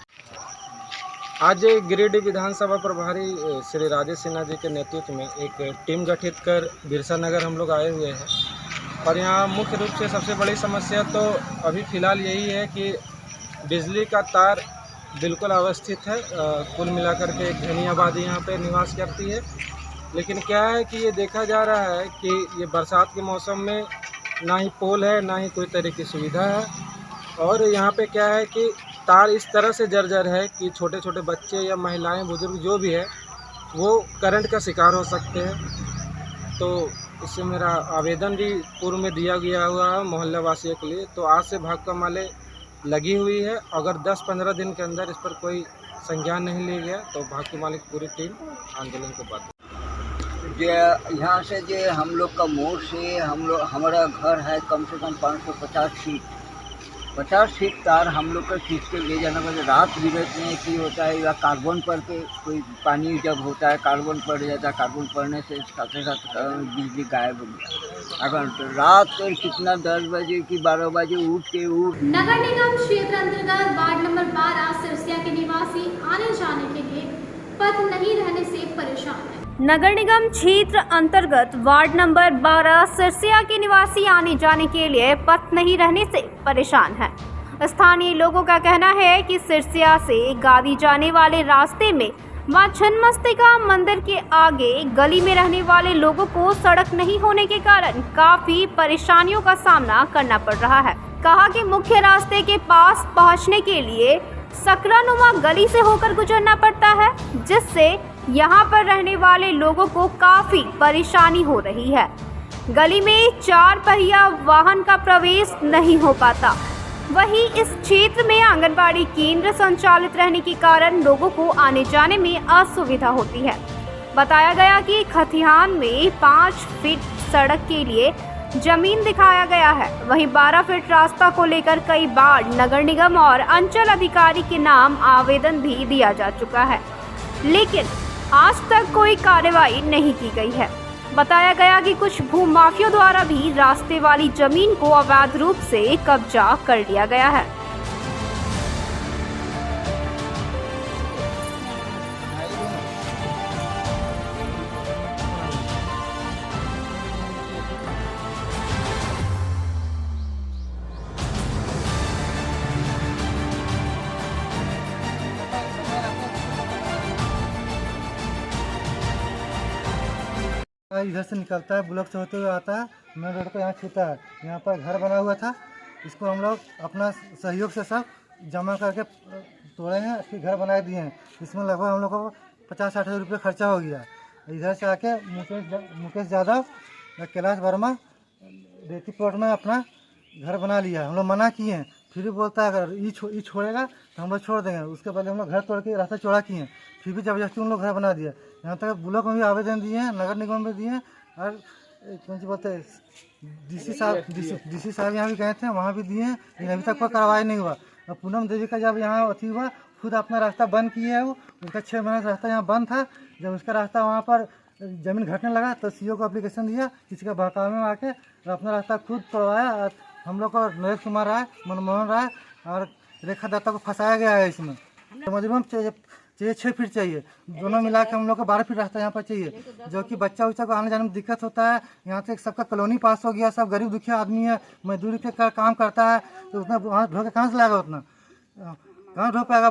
आज गिरिडीह विधानसभा प्रभारी श्री राजेश सिन्हा जी के नेतृत्व में एक टीम गठित कर बिरसा नगर हम लोग आए हुए हैं। और यहाँ मुख्य रूप से सबसे बड़ी समस्या तो अभी फ़िलहाल यही है कि बिजली का तार बिल्कुल अवस्थित है। कुल मिलाकर के एक घनी आबादी यहाँ पे निवास करती है। लेकिन क्या है कि ये देखा जा रहा है कि ये बरसात के मौसम में ना ही पोल है, ना ही कोई तरह की सुविधा है। और यहाँ पे क्या है कि तार इस तरह से जर्जर है कि छोटे छोटे बच्चे या महिलाएं, बुजुर्ग जो भी है वो करंट का शिकार हो सकते हैं। तो इससे मेरा आवेदन भी पूर्व में दिया गया हुआ है मोहल्ला वासियों के लिए। तो आज से भाकपा माले लगी हुई है। अगर 10-15 दिन के अंदर इस पर कोई संज्ञान नहीं लिया गया तो भाकपा माले की पूरी टीम आंदोलन को बात। यहाँ से जो हम लोग का मोड़ से हमारा घर है कम से कम 50 फीट तार हम लोग का खींच के ले जाना पड़ता है। रात बिरत में की होता है, या कार्बन पर के कोई पानी जब होता है, कार्बन पड़ जाता है, कार्बन पड़ने से साथ बिजली गायब हो गया। अगर तो रात को कितना 10 बजे की 12 बजे उठ नगर निगम क्षेत्र अंतर्गत वार्ड नंबर 12 सिरसिया के निवासी आने जाने के लिए पथ नहीं रहने से परेशान है। नगर निगम क्षेत्र अंतर्गत वार्ड नंबर 12 सिरसिया के निवासी आने जाने के लिए पथ नहीं रहने से परेशान हैं। स्थानीय लोगों का कहना है कि सिरसिया से गादी जाने वाले रास्ते में मां छिन्नमस्तिका मंदिर के आगे गली में रहने वाले लोगों को सड़क नहीं होने के कारण काफी परेशानियों का सामना करना पड़ रहा है। कहा कि मुख्य रास्ते के पास पहुंचने के लिए सकरानुमा गली से होकर गुजरना पड़ता है, जिससे यहाँ पर रहने वाले लोगों को काफी परेशानी हो रही है। गली में 4 पहिया वाहन का प्रवेश नहीं हो पाता। वहीं इस क्षेत्र में आंगनबाड़ी केंद्र संचालित रहने के कारण लोगों को आने जाने में असुविधा होती है। बताया गया कि खतिहान में 5 फीट सड़क के लिए जमीन दिखाया गया है। वहीं 12 फीट रास्ता को लेकर कई बार नगर निगम और अंचल अधिकारी के नाम आवेदन भी दिया जा चुका है, लेकिन आज तक कोई कार्रवाई नहीं की गई है। बताया गया कि कुछ भूमाफियों द्वारा भी रास्ते वाली जमीन को अवैध रूप से कब्जा कर लिया गया है। इधर से निकलता है, ब्लॉक से होते हुए आता है, मेन रोड को यहाँ छूता है। यहाँ पर घर बना हुआ था, इसको हम लोग अपना सहयोग से सब जमा करके तोड़े हैं, फिर घर बना दिए हैं। इसमें लगभग हम लोग को 50-60 हज़ार रुपये खर्चा हो गया। इधर से आके मुकेश यादव, कैलाश वर्मा रेती प्लॉट में अपना घर बना लिया। हम लोग मना किए हैं, फिर भी बोलता है अगर ये छोड़ेगा तो हम लोग छोड़ देंगे। उसके पहले हम लोग घर तोड़ के रास्ता चौड़ा किए हैं, फिर भी जबरदस्ती उन लोग घर बना दिया। यहाँ तक ब्लॉक में भी आवेदन दिए हैं, नगर निगम में दिए हैं, और कौन सी बोलते हैं डीसी साहब यहाँ भी गए थे, वहाँ भी दिए हैं, लेकिन अभी तक कोई कार्रवाई नहीं हुआ। और पूनम देवी का जब यहाँ अथी हुआ, खुद अपना रास्ता बंद किए है। वो उसका 6 महीने से रास्ता यहाँ बंद था। जब उसका रास्ता वहाँ पर ज़मीन घटने लगा तो सीओ को एप्लीकेशन दिया, किसी का बहकावे में आके अपना रास्ता खुद तोड़वाया। और हम लोग को नरेश कुमार राय, मनमोहन राय और रेखा दत्ता को फंसाया गया है इसमें। मजबूरन चाहिए 6 फीट चाहिए, दोनों मिला के हम लोग को 12 फीट रास्ता यहाँ पर चाहिए, जो कि बच्चा उच्चा को आने जाने में दिक्कत होता है। यहाँ से सबका कॉलोनी पास हो गया, सब गरीब दुखिया आदमी है, मजदूरी के काम करता है, तो उतना वहाँ ढो के कहाँ से लाएगा, उतना कहाँ ढो पाएगा।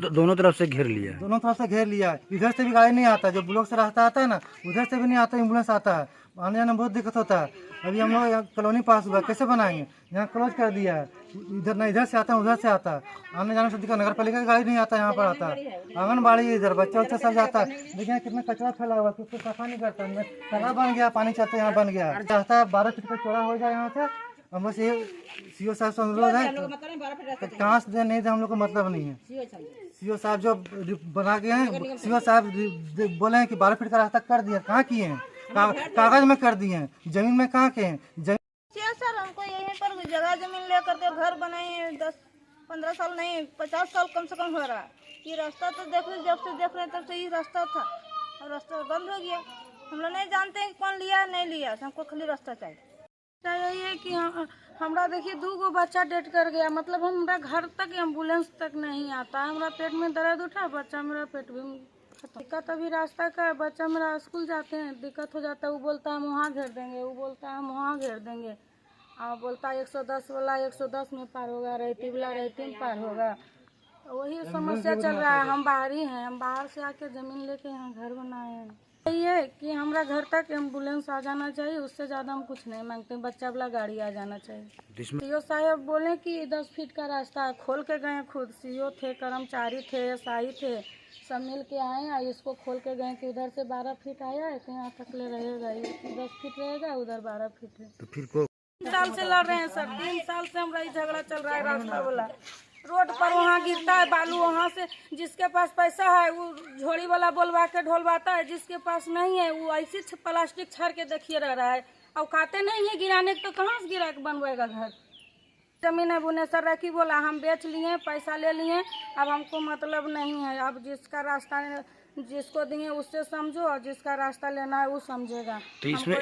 दोनों तरफ से घेर लिया है, दोनों तरफ से घेर लिया है। इधर से भी गाड़ी नहीं आता, जो ब्लॉक से रास्ता आता है ना, उधर से भी नहीं आता, एम्बुलेंस आता है, आने जाने में बहुत दिक्कत होता है। अभी हम लोग कॉलोनी पास हुआ, कैसे बनाएंगे, यहाँ क्लोज कर दिया है। इधर ना इधर से आता है, उधर से आता है, आने जाने से दिक्कत। नगर पालिका की गाड़ी नहीं आता, यहाँ पर आता है, आंगनबाड़ी इधर बच्चा उच्चा सब जाता है। देखिए कितना कचरा फैला हुआ, कुछ सफा नहीं करता। तालाब बन गया, पानी चलते यहाँ बन गया। चाहता है 12 फीट का चौड़ा हो जाए यहाँ से। हम लोग से सीओ साहब से अनुरोध है, कहाँ से दे नहीं दे हम लोग को मतलब नहीं है। सीओ साहब जो बना के हैं, सीओ साहब बोले हैं कि 12 फीट का रास्ता कर दिए, कहाँ किए हैं, कागज में कर दिए हैं, जमीन में कहाँ के हैं। सर हमको यहीं पर जगह जमीन लेकर के घर बनाए 10-15 साल नहीं 50 साल कम से कम हो रहा है। ये रास्ता तो देख रहे, जब से देख रहे तब से ये रास्ता था, और रास्ता बंद हो गया। हम लोग नहीं जानते हैं कौन लिया नहीं लिया, हमको खाली रास्ता चाहिए। यही है कि हमरा देखिए 2 बच्चा डेथ कर गया, मतलब हमारा घर तक एम्बुलेंस तक नहीं आता। हमारा पेट में दर्द उठा, बच्चा मेरा पेट भी दिक्कत। अभी रास्ता का बच्चा मेरा स्कूल जाते हैं, दिक्कत हो जाता है। वो बोलता है हम वहाँ घेर देंगे, वो बोलता है हम वहाँ घेर देंगे, और बोलता है 110 वाला 110 में पार होगा, रहती वाला रहती में पार होगा। वही समस्या चल रहा है। हम बाहरी हैं, हम बाहर से आके ज़मीन लेके यहाँ घर बनाए हैं। यही है कि हमारा घर तक एम्बुलेंस आ जाना चाहिए, उससे ज़्यादा हम कुछ नहीं मांगते। बच्चा वाला गाड़ी आ जाना चाहिए। सीओ साहब बोले कि 10 फीट का रास्ता खोल के गए, खुद सीओ थे, कर्मचारी थे, एसआई थे, सब मिल के आए हैं। इसको खोल के गए कि उधर से 12 फीट आया है, तो यहाँ तक ले रहेगा, ये 10 फीट रहेगा, उधर 12 फीट है। तो फिर को 3 साल से लड़ रहे हैं सर, 3 साल से हमारा झगड़ा चल रहा है। रास्ता वाला रोड पर वहाँ गिरता है बालू, वहाँ से जिसके पास पैसा है वो झोड़ी वाला बोलवा के ढोलवाता है, जिसके पास नहीं है वो ऐसी प्लास्टिक छर के देखिए रह रहा है। अब खाते नहीं है गिराने तो कहाँ से गिरा के बनवाएगा घर। जमीन है भुवनेश्वर रखी बोला हम बेच लिए, पैसा ले लिए, अब हमको मतलब नहीं है। अब जिसका रास्ता जिसको दिए उससे समझो, और जिसका रास्ता लेना है वो समझेगा। तो इसमें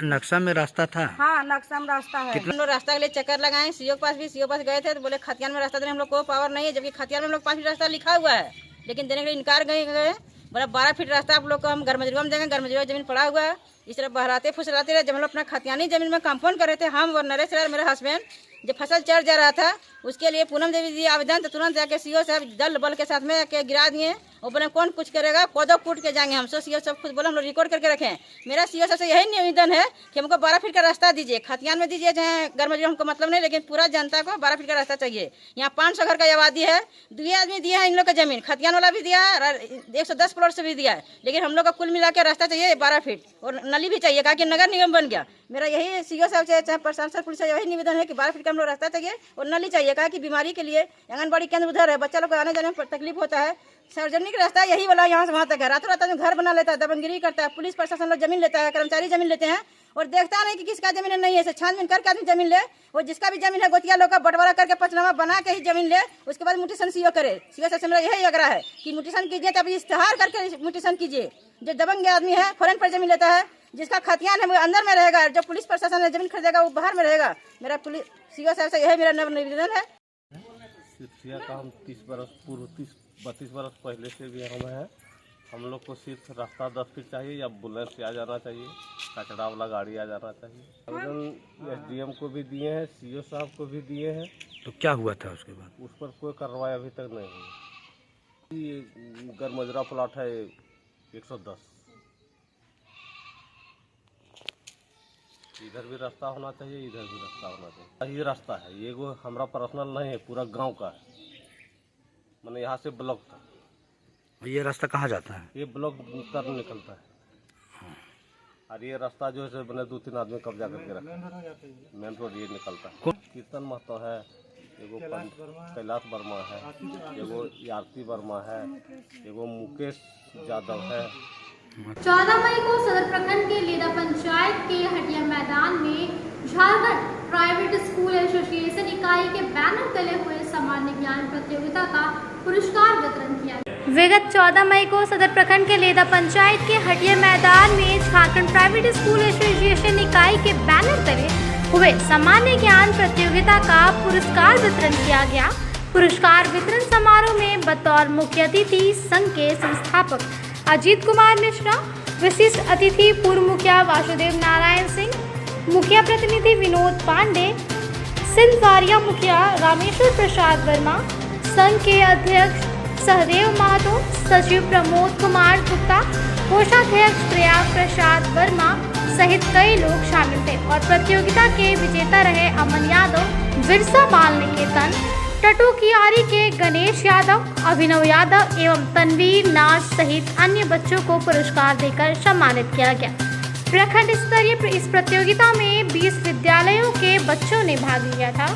नक्शा में रास्ता था? हाँ, नक्शा में रास्ता है। हम लोग रास्ता के लिए चक्कर लगाए, सीओ के पास गए थे, तो बोले खतियान में रास्ता देने हम लोग को पावर नहीं है, जबकि खतियान में हम लोग 5 फीट रास्ता लिखा हुआ है, लेकिन देने के लिए इनकार गए। बोला 12 फीट रास्ता आप लोग को हम गरमजरुआ में देंगे, गरमजरुआ जमीन पड़ा हुआ है। इस तरह बहराते फुसराते रहे। जब हम लोग अपना खतियानी जमीन में कंपाउंड कर रहे थे, हम और नरेश लाल मेरा हस्बैंड, जब फसल चढ़ जा रहा था, उसके लिए पूनम देवी दी आवेदन, तो तुरंत जाके सीओ साहब दल बल के साथ में के गिरा दिए। वो बोले कौन कुछ करेगा, कोदो कूट के जाएंगे हम। सीओ साहब खुद बोले हम लोग रिकॉर्ड करके रखें। मेरा सीओ साहब से यही निवेदन है कि हमको 12 फीट का रास्ता दीजिए, खतियान में दीजिए, चाहे गरमजरुआ हमको मतलब नहीं, लेकिन पूरा जनता को 12 फीट का रास्ता चाहिए। यहाँ 500 घर का आबादी है, 2 आदमी दिया है इन लोग का जमीन, खतियान वाला भी दिया है, 110 प्लॉट से भी दिया है, लेकिन हम लोग का कुल मिला के रास्ता चाहिए 12 फीट, और नली भी चाहिए, कहा कि नगर निगम बन गया। मेरा यही सीओ साहब से चाहे प्रशासन पुलिस से यही निवेदन है कि 12 फीट का हम लोग रास्ता चाहिए और नली चाहिए, कहा कि बीमारी के लिए आंगनबाड़ी केंद्र उधर है, बच्चा लोग को आने जाने में तकलीफ होता है। सार्वजनिक रास्ता यही वाला यहाँ से वहाँ तक है। रातों रात में घर बना लेता है, दबंगिरी करता है, पुलिस प्रशासन लोग जमीन लेता है, कर्मचारी जमीन लेते हैं, और देखता नहीं कि किसका जमीन नहीं है। छानबीन करके आदमी जमीन ले, और जिसका भी जमीन है गोतिया लोग का बंटवारा करके पंचनामा बना के ही जमीन ले, उसके बाद म्यूटेशन सीओ करे। सीओ से मेरा यही आग्रह है कि म्यूटेशन कीजिए, तब इश्तेहार करके म्यूटेशन कीजिए। जो दबंग आदमी है फौरन पर जमीन लेता है, जिसका खतियान है वो अंदर में रहेगा, जो पुलिस प्रशासन ने जमीन खरीदेगा वो बाहर में रहेगा। मेरा पुलिस सीओ साहब से यही मेरा निवेदन है। सिर्फिया का हम 30 बरस पूर्व 32 बरस पहले से भी हम हैं। हम लोग को सिर्फ रास्ता 10 फीट चाहिए, या एम्बुलेंस से आ जाना चाहिए, कचरा वाला गाड़ी आ जाना चाहिए। आवेदन एसडीएम को भी दिए हैं, सीओ साहब को भी दिए हैं। तो क्या हुआ था उसके बाद? उस पर कोई कार्रवाई अभी तक नहीं हुई। ये गरमजरा प्लाट है 110। इधर भी रास्ता होना चाहिए, इधर भी रास्ता होना चाहिए। ये रास्ता है, ये वो हमारा पर्सनल नहीं है, पूरा गांव का है। मैंने यहाँ से ब्लॉक था। ये रास्ता कहाँ जाता है? ये ब्लॉक तर निकलता है। और ये रास्ता जो है मैंने 2-3 आदमी कब्जा करके रखा, मेन रोड ये निकलता है। कीर्तन महतो है, एगो कैलाश वर्मा है, एगो आरती वर्मा है, एगो मुकेश यादव है। 14 मई को सदर प्रखंड के लेदा पंचायत के हटिया मैदान में झारखंड प्राइवेट स्कूल एसोसिएशन इकाई के बैनर तले हुए सामान्य ज्ञान प्रतियोगिता का पुरस्कार वितरण किया गया। विगत 14 मई को सदर प्रखंड के लेदा पंचायत के हटिया मैदान में झारखंड प्राइवेट स्कूल एसोसिएशन इकाई के बैनर तले हुए सामान्य ज्ञान प्रतियोगिता का पुरस्कार वितरण किया गया। पुरस्कार वितरण समारोह में बतौर मुख्य अतिथि संघ के संस्थापक अजीत कुमार मिश्रा, विशिष्ट अतिथि पूर्व मुखिया वासुदेव नारायण सिंह, मुखिया प्रतिनिधि विनोद पांडे, सिंधवारिया मुखिया रामेश्वर प्रसाद वर्मा, संघ के अध्यक्ष सहदेव महतो, सचिव प्रमोद कुमार गुप्ता, कोषाध्यक्ष प्रयाग प्रसाद वर्मा सहित कई लोग शामिल थे और प्रतियोगिता के विजेता रहे अमन यादव, बिरसा बाल निकेतन, टटू कियारी के गणेश यादव, अभिनव यादव एवं तनवीर नाज सहित अन्य बच्चों को पुरस्कार देकर सम्मानित किया गया। प्रखंड स्तरीय इस प्रतियोगिता में 20 विद्यालयों के बच्चों ने भाग लिया था।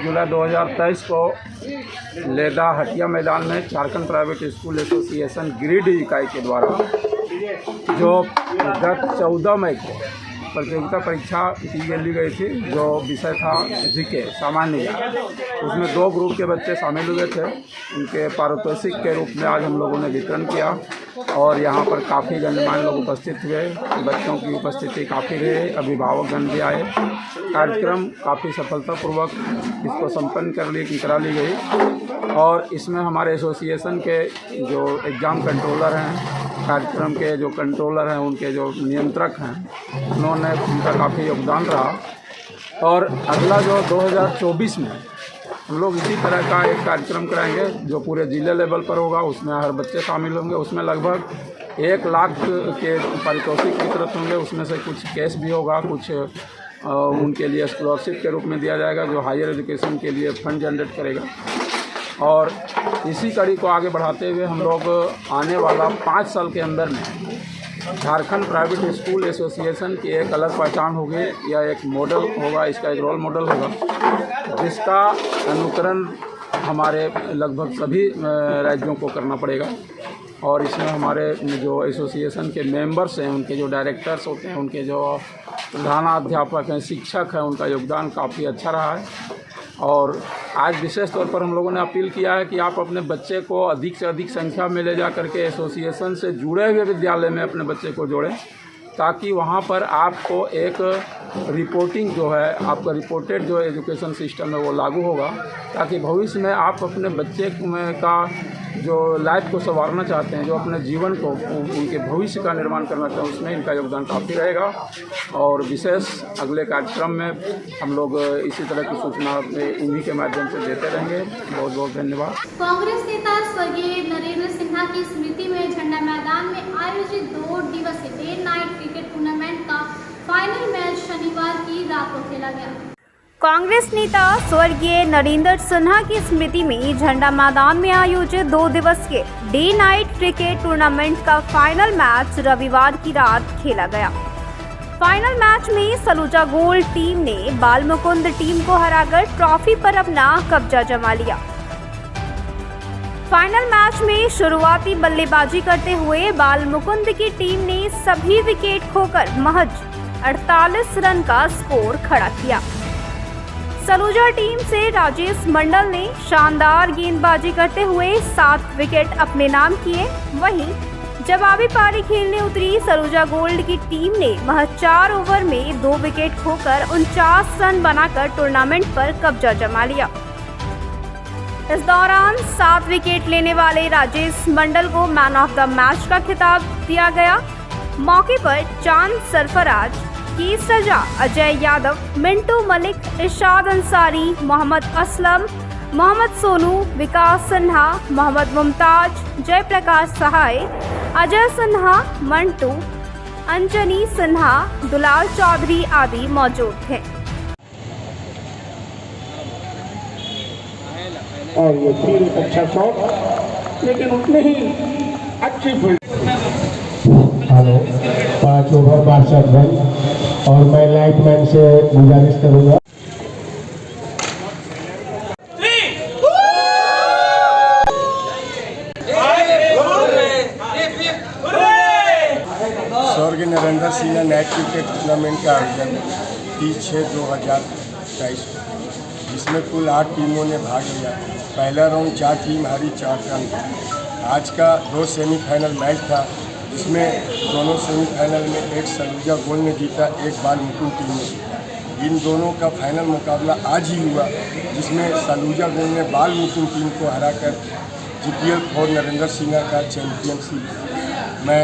जुलाई 2023 को लेदा हटिया मैदान में Jharkhand private school association Giridih इकाई के द्वारा जो गत 14 मई को प्रतियोगिता परीक्षा ली गई थी, जो विषय था जीके सामान्य ज्ञान, उसमें 2 ग्रुप के बच्चे शामिल हुए थे। उनके पारितोषिक के रूप में आज हम लोगों ने वितरण किया और यहाँ पर काफ़ी गणमान्य लोग उपस्थित हुए। बच्चों की उपस्थिति काफ़ी रही, अभिभावकगण भी आए। कार्यक्रम काफ़ी सफलतापूर्वक इसको संपन्न करा ली गई और इसमें हमारे एसोसिएशन के जो एग्ज़ाम कंट्रोलर हैं, कार्यक्रम के जो कंट्रोलर हैं, उनके जो नियंत्रक हैं, उनका काफ़ी योगदान रहा और अगला जो 2024 में हम लोग इसी तरह का एक कार्यक्रम कराएंगे जो पूरे ज़िले लेवल पर होगा। उसमें हर बच्चे शामिल होंगे। उसमें लगभग 1 लाख के पारितोषिक वितरित होंगे। उसमें से कुछ कैश भी होगा, कुछ उनके लिए स्कॉलरशिप के रूप में दिया जाएगा जो हायर एजुकेशन के लिए फंड जनरेट करेगा। और इसी कड़ी को आगे बढ़ाते हुए हम लोग आने वाला 5 साल के अंदर में झारखंड प्राइवेट स्कूल एसोसिएशन की एक अलग पहचान होगी या एक मॉडल होगा, इसका एक रोल मॉडल होगा जिसका अनुकरण हमारे लगभग सभी राज्यों को करना पड़ेगा। और इसमें हमारे जो एसोसिएशन के मेंबर्स हैं, उनके जो डायरेक्टर्स होते हैं, उनके जो प्रधानाध्यापक हैं, शिक्षक हैं, उनका योगदान काफ़ी अच्छा रहा है। और आज विशेष तौर पर हम लोगों ने अपील किया है कि आप अपने बच्चे को अधिक से अधिक संख्या में ले जा करके एसोसिएशन से जुड़े हुए विद्यालय में अपने बच्चे को जोड़ें, ताकि वहाँ पर आपको एक रिपोर्टिंग जो है, आपका रिपोर्टेड जो एजुकेशन सिस्टम है वो लागू होगा, ताकि भविष्य में आप अपने बच्चे का जो लाइफ को संवारना चाहते हैं, जो अपने जीवन को, उनके भविष्य का निर्माण करना चाहते हैं, उसमें इनका योगदान काफ़ी रहेगा। और विशेष अगले कार्यक्रम में हम लोग इसी तरह की सूचना इन्हीं के माध्यम से देते रहेंगे। बहुत बहुत धन्यवाद। कांग्रेस नेता स्वर्गीय नरेंद्र सिन्हा की स्मृति में झंडा मैदान में आयोजित 2 दिवसीय डे नाइट क्रिकेट टूर्नामेंट का फाइनल मैच शनिवार की रात को खेला गया। कांग्रेस नेता स्वर्गीय नरेंद्र सिन्हा की स्मृति में झंडा मैदान में आयोजित 2 दिवसीय डे नाइट क्रिकेट टूर्नामेंट का फाइनल मैच रविवार की रात खेला गया। फाइनल मैच में सलूजा गोल्ड टीम ने बाल मुकुंद टीम को हराकर ट्रॉफी पर अपना कब्जा जमा लिया। फाइनल मैच में शुरुआती बल्लेबाजी करते हुए बाल मुकुंद की टीम ने सभी विकेट खोकर महज 48 रन का स्कोर खड़ा किया। सलूजा टीम से राजेश मंडल ने शानदार गेंदबाजी करते हुए 7 विकेट अपने नाम किए। वहीं जवाबी पारी खेलने उतरी सलूजा गोल्ड की टीम ने महज 4 ओवर में 2 विकेट खोकर 49 रन बनाकर टूर्नामेंट पर कब्जा जमा लिया। इस दौरान 7 विकेट लेने वाले राजेश मंडल को मैन ऑफ द मैच का खिताब दिया गया। मौके पर चांद सरफराज, कीस रजा, अजय यादव, मिंटू मलिक, इरशाद अंसारी, मोहम्मद असलम, मोहम्मद सोनू, विकास सिन्हा, मोहम्मद मुमताज, जयप्रकाश सहाय, अजय सिन्हा, मंटू, अंजनी सिन्हा, दुलाल चौधरी आदि मौजूद थे। और ये फिर एक अच्छा शॉट, लेकिन उतने ही अच्छी फील्ड। Hello, 5 over 62 run. और मैं लाइटमैन से गुजारिश करूंगा स्वर्गीय Narendra Sinha night cricket tournament का आयोजन 30/6/2023 जिसमें कुल 8 टीमों ने भाग लिया। पहला राउंड 4 टीम हारी, 4 रन। आज का 2 सेमीफाइनल मैच था जिसमें दोनों सेमीफाइनल में एक सलूजा गोल्ड ने जीता, एक बाल मुकुंद टीम ने जीता। इन दोनों का फाइनल मुकाबला आज ही हुआ जिसमें सलूजा गोल्ड ने बाल मुकुंद टीम को हराकर GPL 4 नरेंद्र सिन्हा का चैंपियनशिप। मैं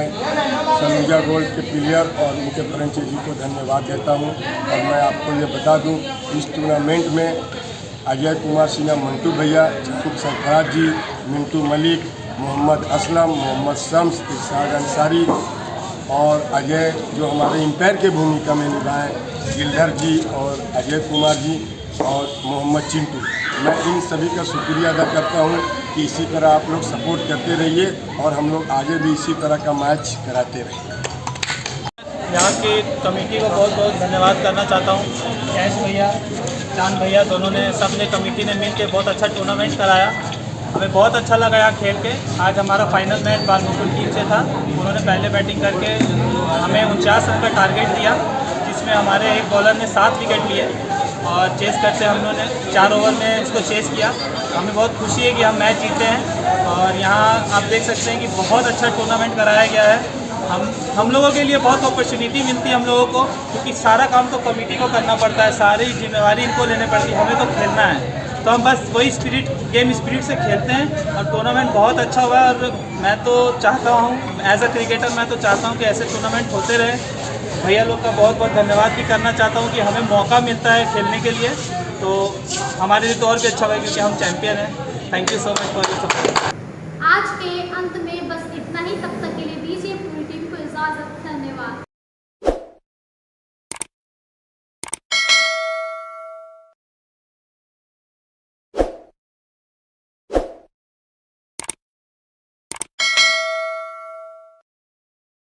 सलूजा गोल्ड के प्लेयर और उनके फ्रेंचाइजी को धन्यवाद देता हूं। और मैं आपको ये बता दूं, इस टूर्नामेंट में अजय कुमार सिन्हा, मंटू भैया, चांद सरफराज जी, मिंटू मलिक, मोहम्मद असलम, मोहम्मद शम्स, इरशाद अंसारी और अजय जो हमारे एम्पायर के भूमिका में निभाए, गिलधर जी और अजय कुमार जी और मोहम्मद चिंटू। मैं इन सभी का शुक्रिया अदा करता हूं कि इसी तरह आप लोग सपोर्ट करते रहिए और हम लोग आगे भी इसी तरह का मैच कराते रहेंगे। यहाँ की कमेटी को बहुत बहुत धन्यवाद करना चाहता हूँ। कैश भैया, चांद भैया, दोनों ने, सब ने कमेटी ने मिलकर बहुत अच्छा टूर्नामेंट कराया। हमें बहुत अच्छा लगा यहाँ खेल के। आज हमारा फाइनल मैच बाल मुकुंद टीम से था। उन्होंने पहले बैटिंग करके हमें 49 रन का टारगेट दिया, जिसमें हमारे एक बॉलर ने 7 विकेट लिए और चेस करते हम लोगों ने 4 ओवर में उसको चेस किया। हमें बहुत खुशी है कि हम मैच जीते हैं। और यहाँ आप देख सकते हैं कि बहुत अच्छा टूर्नामेंट कराया गया है। हम लोगों के लिए बहुत अपॉर्चुनिटी मिलती है हम लोगों को, क्योंकि सारा काम तो कमेटी को करना पड़ता है, सारी जिम्मेवारी इनको लेने पड़ती है, हमें तो खेलना है। तो हम बस वही स्पिरिट, गेम स्पिरिट से खेलते हैं और टूर्नामेंट बहुत अच्छा हुआ है। और मैं तो चाहता हूँ एज अ क्रिकेटर, मैं तो चाहता हूँ कि ऐसे टूर्नामेंट होते रहे। भैया लोग का बहुत बहुत धन्यवाद भी करना चाहता हूँ कि हमें मौका मिलता है खेलने के लिए, तो हमारे लिए तो और भी अच्छा है क्योंकि हम चैंपियन हैं। Thank you so much for your support. आज के अंत में बस इतना ही, तब तक